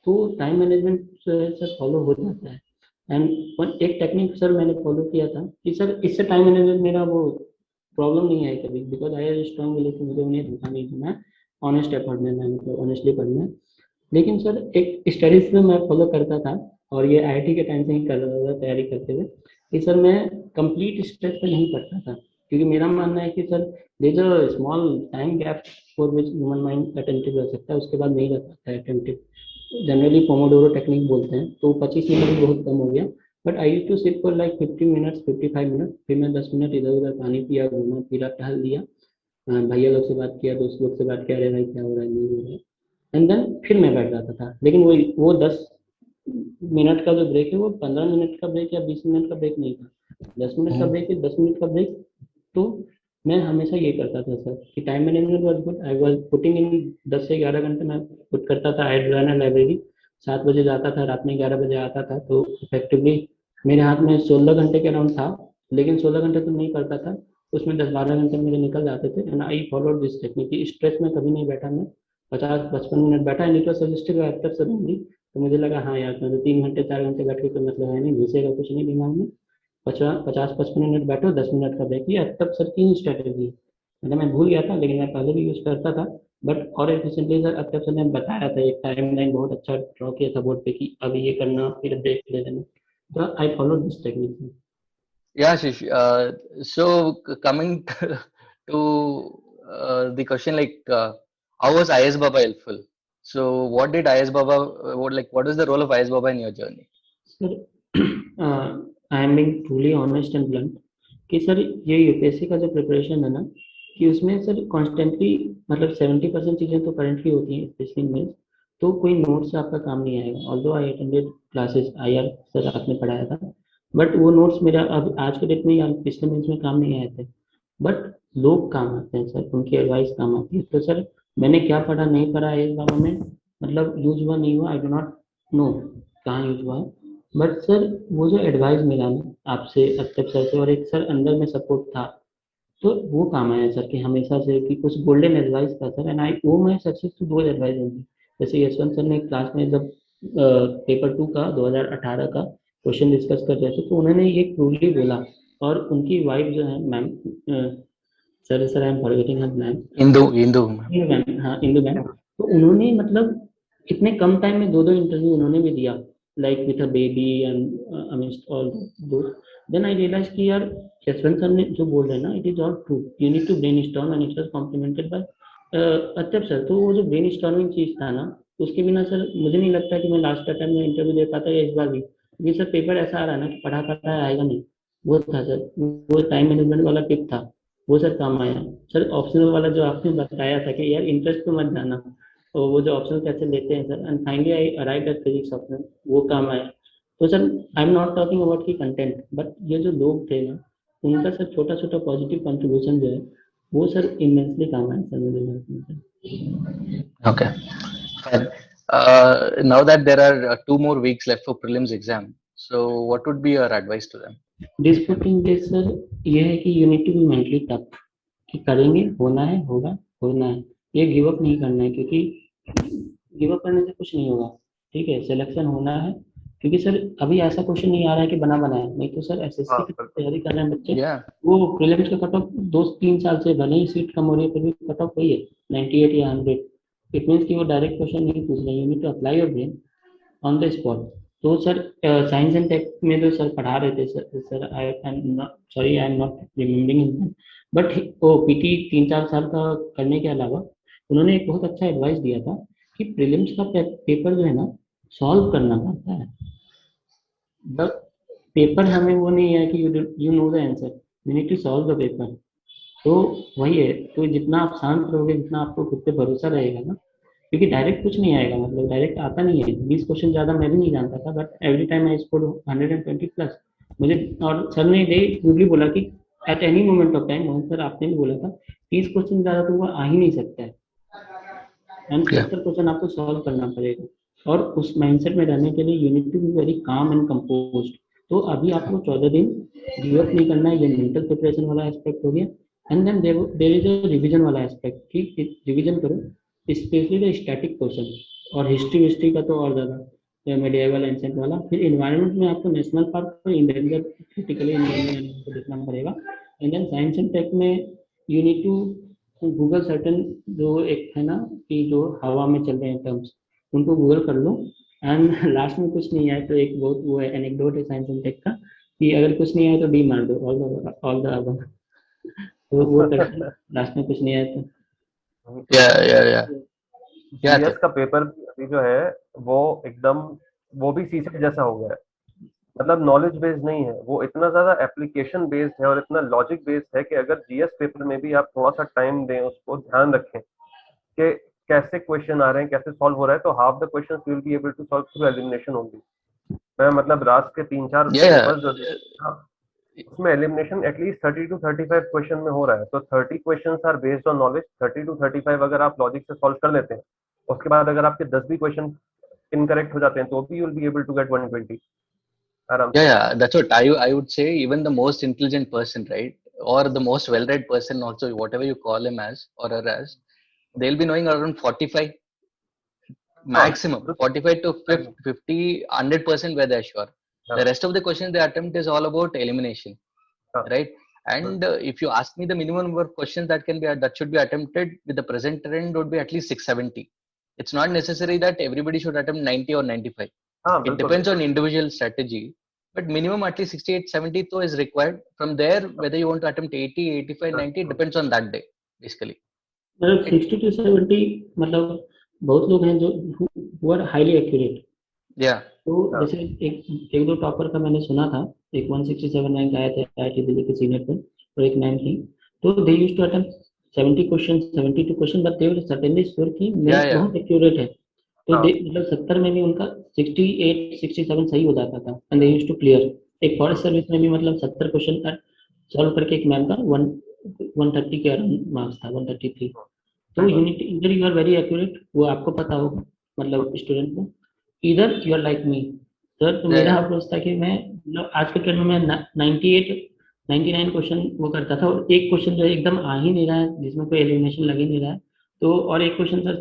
S2: तो टाइम मैनेजमेंट जो है सर फॉलो हो जाता है। एंड एक टेक्निक सर मैंने फॉलो किया था कि सर इससे टाइम मैनेजमेंट मेरा वो प्रॉब्लम नहीं है कभी, because I have strong believe कि मुझे उन्हें धोखा नहीं देना है, ऑनेस्ट एफर्ट देना है, मतलब ऑनेस्टली पढ़ना है। लेकिन सर एक स्टडीज में मैं फॉलो करता था, और ये आईआईटी के टाइम से ही कर रहा था तैयारी करते हुए, कि सर मैं कंप्लीट स्ट्रेस पे नहीं पढ़ता था, क्योंकि मेरा मानना है कि sir there is a small time gap for which human mind attentive रह सकता है, उसके बाद नहीं रह पाता है अटेंटिव। जनरली पोमोडोरो टेक्निक बोलते हैं, तो 25 मिनट भी बहुत कम हो गया। But I use to sit for like 50 minutes 55 minute, फिर मैं 10 मिनट इधर उधर पानी पिया, घूमा फिरा, टहल दिया, भैया लोग से बात किया, दोस्त लोग से बात किया, अरे भाई क्या हो रहा है, नहीं हो रहा है, एंड देन फिर मैं बैठ जाता था। लेकिन वो 10 मिनट का जो ब्रेक है, वो 15 मिनट का ब्रेक या 20 मिनट का ब्रेक नहीं था, 10 मिनट का ब्रेक है, 10 मिनट का ब्रेक। तो मैं हमेशा ये करता था सर कि time management was good, I was putting in 10 से 11 घंटे मैं पुट करता था। आई रन अ लाइब्रेरी, 7 बजे जाता था, रात में 11 बजे आता था, तो इफेक्टिवली मेरे हाथ में 16 घंटे के अराउंड था। लेकिन 16 घंटे तो नहीं पड़ता था, उसमें 10-12 घंटे मेरे निकल जाते थे। And I followed this technique, stress में कभी नहीं बैठा मैं, 50-55 मिनट बैठा, and it was suggested by Akhtar sir only. तो मुझे लगा हाँ यार, तो 3 घंटे 4 घंटे बैठ के कोई मतलब है नहीं, घुसेगा कुछ नहीं दिमाग में। 50-55 मिनट बैठो, 10 मिनट का ब्रेक लिया, तब सर की स्ट्रेटेजी। मतलब मैं भूल गया था, लेकिन मैं पहले भी यूज करता था। बट और एक रिसेंटली सर अख्तर सर ने बताया था, एक टाइमलाइन बहुत अच्छा ड्रॉ किया था बोर्ड पे कि अभी ये करना, फिर ब्रेक ले लेना। तो I follow this technique.
S1: Yeah, Shish. So coming to the question, like, how was IS Baba helpful? So what did IS Baba, what is the role of IS Baba in your journey?
S2: Sir I am being truly honest and blunt कि sir ये UPSC का जो preparation है ना, कि उसमें sir constantly मतलब 70% चीज़ें तो करंटली होती हैं, स्पेशली मेंस। तो कोई नोट्स से आपका काम नहीं आएगा। Although I attended classes, IR sir आपने पढ़ाया था, बट वो नोट्स मेरा अब आज के डेट में या पिछले मेंस में काम नहीं आए थे। बट लोग काम आते हैं सर, उनकी एडवाइस काम आती है। तो सर मैंने क्या पढ़ा नहीं पढ़ा इस बारे में मतलब यूज हुआ नहीं हुआ, आई डो नॉट नो कहाँ यूज हुआ है। बट सर वो जो एडवाइस मिला ना आपसे, अत्यप सर से, और एक सर अंदर में सपोर्ट था, तो वो काम आया सर कि हमेशा से कि कुछ गोल्डन एडवाइस था सर। एंड आई वो मैं सक्सेस टू दो एडवाइस होंगी। जैसे यशवंत सर ने क्लास में जब पेपर 2 का 2018 का क्वेश्चन डिस्कस कर रहे थे, तो उन्होंने ये क्रूरली बोला। और उनकी वाइफ जो है ma'am, sir I am forgetting her name,
S1: Hindu.
S2: Indu ma'am, हाँ इंदु मैम। तो उन्होंने मतलब इतने कम टाइम में दो दो इंटरव्यू उन्होंने भी दिया, like with a baby and amidst all दो। देन आई रियलाइज कि यार यशवंत सर ने जो बोल रहे हैं ना, it is all true, you need to brain storm, and it was complemented by अत्यप सर। तो वो जो ब्रेन स्टॉर्मिंग चीज था ना, उसके बिना सर मुझे नहीं लगता कि मैं लास्ट टाइम में इंटरव्यू दे पाता या इस बार भी, क्योंकि सर पेपर ऐसा आ रहा है ना कि पढ़ा पढ़ा आएगा नहीं। वो था सर, वो टाइम मैनेजमेंट वाला टिप था, वो सर काम आया। सर ऑप्शनल वाला जो आपने बताया था कि यार इंटरेस्ट पे मत जाना, तो वो जो ऑप्शन कैसे लेते हैं sir, and finally I arrived at physics option, वो काम आया। तो sir I am not talking about की कंटेंट, बट ये जो लोग थे ना, उनका सर छोटा छोटा पॉजिटिव कंट्रीब्यूशन जो है, वो सर इमेंसली काम आया सर मुझे लाइफ में sir.
S1: Okay, fine. Now that there are 2 more weeks left for prelims exam, so what would be your advice to them?
S2: Disputing days sir ये है कि you need to be mentally tough, कि करेंगे, होना है, होगा, होना है। ये गिव अप नहीं करना है, क्योंकि गिव अप करने से कुछ नहीं होगा। ठीक है, सिलेक्शन होना है, क्योंकि सर अभी ऐसा क्वेश्चन नहीं आ रहा है कि बना बनाया, नहीं तो सर
S3: हाँ
S2: एसएससी की
S3: बिल्कुल।
S2: तैयारी कर रहे हैं बच्चे,
S1: Yeah,
S2: वो प्रीलिम्स का कट ऑफ 2-3 साल से भले ही सीट कम हो रही है, फिर भी कट ऑफ वही है 98 या 100। इट मीन्स कि वो डायरेक्ट क्वेश्चन नहीं पूछ रहे, you need to apply your brain on the spot. तो सर साइंस एंड टेक में जो सर पढ़ा रहे थे sir I am sorry I am not remembering, but वो पीटी 3-4 साल का करने के अलावा उन्होंने एक बहुत अच्छा एडवाइस दिया था कि प्रीलिम्स का पेपर जो है ना, सॉल्व करना पड़ता है। द पेपर हमें वो नहीं है कि you know the answer, you need to solve the paper. तो वही है, तो जितना आप शांत रहोगे, जितना आपको खुद पे भरोसा रहेगा ना, क्योंकि डायरेक्ट कुछ नहीं आएगा, मतलब डायरेक्ट आता नहीं है। 20 क्वेश्चन ज़्यादा मैं भी नहीं जानता था, but every time I score 120 plus मुझे। और सर ने ये क्लियरली बोला कि at any moment of time, Mohan sir आपने भी बोला था, 30 क्वेश्चन ज़्यादा तो वो आ ही नहीं सकता है, एंड
S1: yeah,
S2: 70 क्वेश्चन आपको सॉल्व करना पड़ेगा। और उस माइंडसेट में रहने के लिए you need to be very calm and compose. तो अभी आपको 14 दिन गिव अप नहीं करना है, ये मेंटल प्रिपरेशन वाला एस्पेक्ट हो गया। And then there is a revision वाला एस्पेक्ट, कि रिवीजन करो, स्पेशली द स्टैटिक क्वेश्चन। और हिस्ट्री हिस्ट्री का तो और ज़्यादा, मेडिएवल एंशिएंट वाला। फिर इन्वायरमेंट में आपको नेशनल पार्क और इंडेंजर क्रिटिकली इंडेंजर एनिमल को देखना पड़ेगा। And then science and tech में you need to Google certain, जो एक है ना कि जो हवा में चल रहे हैं टर्म्स, उनको गूगल कर लो। एंड लास्ट में कुछ नहीं आए तो एक बहुत वो है एनेक्डोट है साइंस एंड टेक का, कि अगर कुछ नहीं आए तो डी मार दो, ऑल द अबव। तो वो करके लास्ट में कुछ नहीं आया तो
S1: yeah. Yeah,
S3: जीएस का पेपर भी अभी जो है वो एकदम, वो भी सीसेट जैसा हो गया है। मतलब नॉलेज बेस्ड नहीं है वो, इतना ज्यादा एप्लीकेशन बेस्ड है और इतना लॉजिक बेस्ड है कि अगर जीएस पेपर में भी आप थोड़ा सा टाइम दें, उसको ध्यान रखें कि कैसे क्वेश्चन आ रहे हैं, कैसे सॉल्व हो रहा है, तो half the question will be able to solve through elimination only. मैं मतलब रात के 3-4
S1: yeah,
S3: पेपर्स जो हाँ, उसमें एलिमिनेशन एटलीस्ट 30 to 35 क्वेश्चन में हो रहा है। तो 30 question are based on knowledge, 30 to 35 अगर आप लॉजिक से सॉल्व कर लेते हैं, उसके बाद अगर आपके 10 भी क्वेश्चन इनकरेक्ट हो जाते हैं तो भी you will be able to get 120 आराम से।
S1: yeah. That's what I would say. Even the most intelligent person, right, or the most well-read person, also whatever you call him as or her as, they'll be knowing around 45
S3: हाँ
S1: maximum,
S3: बिल्कुल।
S1: 45 to 50, 100% where they're sure.
S3: हाँ,
S1: The rest of the questions they attempt is all about elimination,
S3: हाँ,
S1: right? And if you ask me, the minimum number of questions that should be attempted with the present trend would be at least 670. It's not necessary that everybody should attempt 90 or 95.
S3: हाँ
S1: It
S3: बिल्कुल
S1: depends
S3: बिल्कुल।
S1: on individual strategy. but minimum at least 68 70 तो is required. From there whether you want to attempt 80 85 90 depends on that day basically.
S2: मतलब 60 to 70 मतलब बहुत लोग हैं जो who are highly accurate.
S1: Yeah.
S2: तो जैसे एक दो टॉपर का मैंने सुना था, एक 167 रैंक आया था IIT दिल्ली के सीनियर पे और एक 9 थी, तो they used to attempt 70 question 72 question, but they were certainly sure कि मैथ्स बहुत एक्यूरेट है, तो मतलब 70 में भी उनका 68 67 सही हो जाता था and they used to clear. एक फॉरेस्ट सर्विस में भी मतलब 70 क्वेश्चन सॉल्व करके एक मैम का 130 के अराउंड मार्क्स था, 133. तो यूनिट इधर यू आर वेरी एक्यूरेट, वो आपको पता होगा मतलब स्टूडेंट को. इधर you are like me sir, तो मेरा अप्रोच था कि मैं मतलब आज के ट्रेंड में 98 99 क्वेश्चन वो करता था, और एक क्वेश्चन जो है एकदम आ ही नहीं रहा है जिसमें कोई एलिमिनेशन लग ही नहीं रहा है, तो और एक क्वेश्चन सर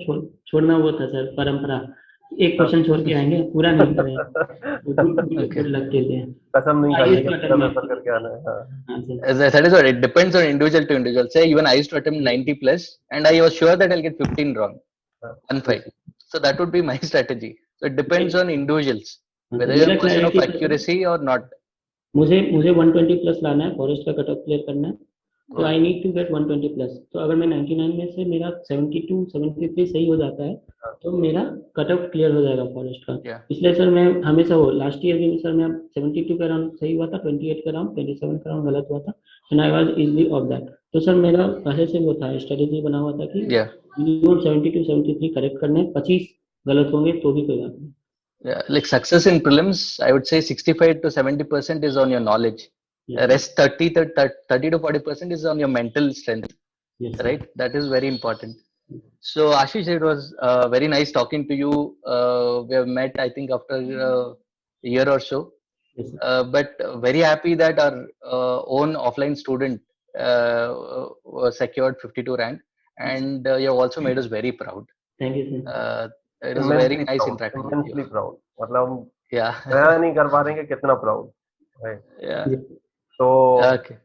S2: छोड़ना वो था सर, परंपरा, एक क्वेश्चन छोड़ के आएंगे, पूरा नहीं करेंगे, गुड लक के लिए
S3: कसम नहीं खानी है, पूरा पेपर करके आना है.
S1: As that is what it depends on individual to individual. Say even I used to attempt 90 plus and I was sure that I'll get 15 wrong, 1-5. So that would be my strategy. So it depends on individuals whether you're a person of accuracy or not.
S2: मुझे 120 plus लाना है, forest का cut off clear करना है, तो I need to get 120 plus. तो अगर मैं 99 में से मेरा 72 73 सही हो जाता है तो मेरा कट ऑफ क्लियर हो जाएगा फॉरेस्ट का. इसलिए सर मैं हमेशा वो लास्ट ईयर भी सर मैं 72 का राउंड सही हुआ था, 28 का राउंड 27 का राउंड गलत हुआ था, and I was easily of that. तो सर मेरा पहले से वो था, स्ट्रेटेजी बना हुआ था कि मिनिमम 72 73 करेक्ट करने, 25 गलत होंगे तो भी कोई बात नहीं.
S1: Yeah, like success in prelims, I would say 65 to 70% is on your knowledge.
S2: Yes.
S1: Rest 30 to 40% is on your mental strength.
S2: Yes,
S1: right? That is very important. So Ashish, it was very nice talking to you. We have met, I think, after a year or so.
S2: Yes,
S1: but very happy that our own offline student secured 52 rank, and you have also made us very proud.
S2: Thank you, sir.
S1: It was a very nice interaction with
S3: immensely
S1: you.
S3: proud. मतलब
S1: Yeah.
S3: बयान नहीं कर पा रहे कि कितना proud है.
S1: Yeah.
S3: तो
S1: Okay.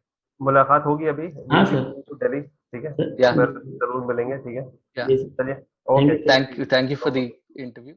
S3: मुलाकात होगी अभी.
S2: हाँ सर.
S3: दिल्ली, ठीक है.
S1: Yeah.
S3: जरूर मिलेंगे, ठीक है.
S1: Yeah.
S3: चलिए. Okay.
S1: Thank you for the interview.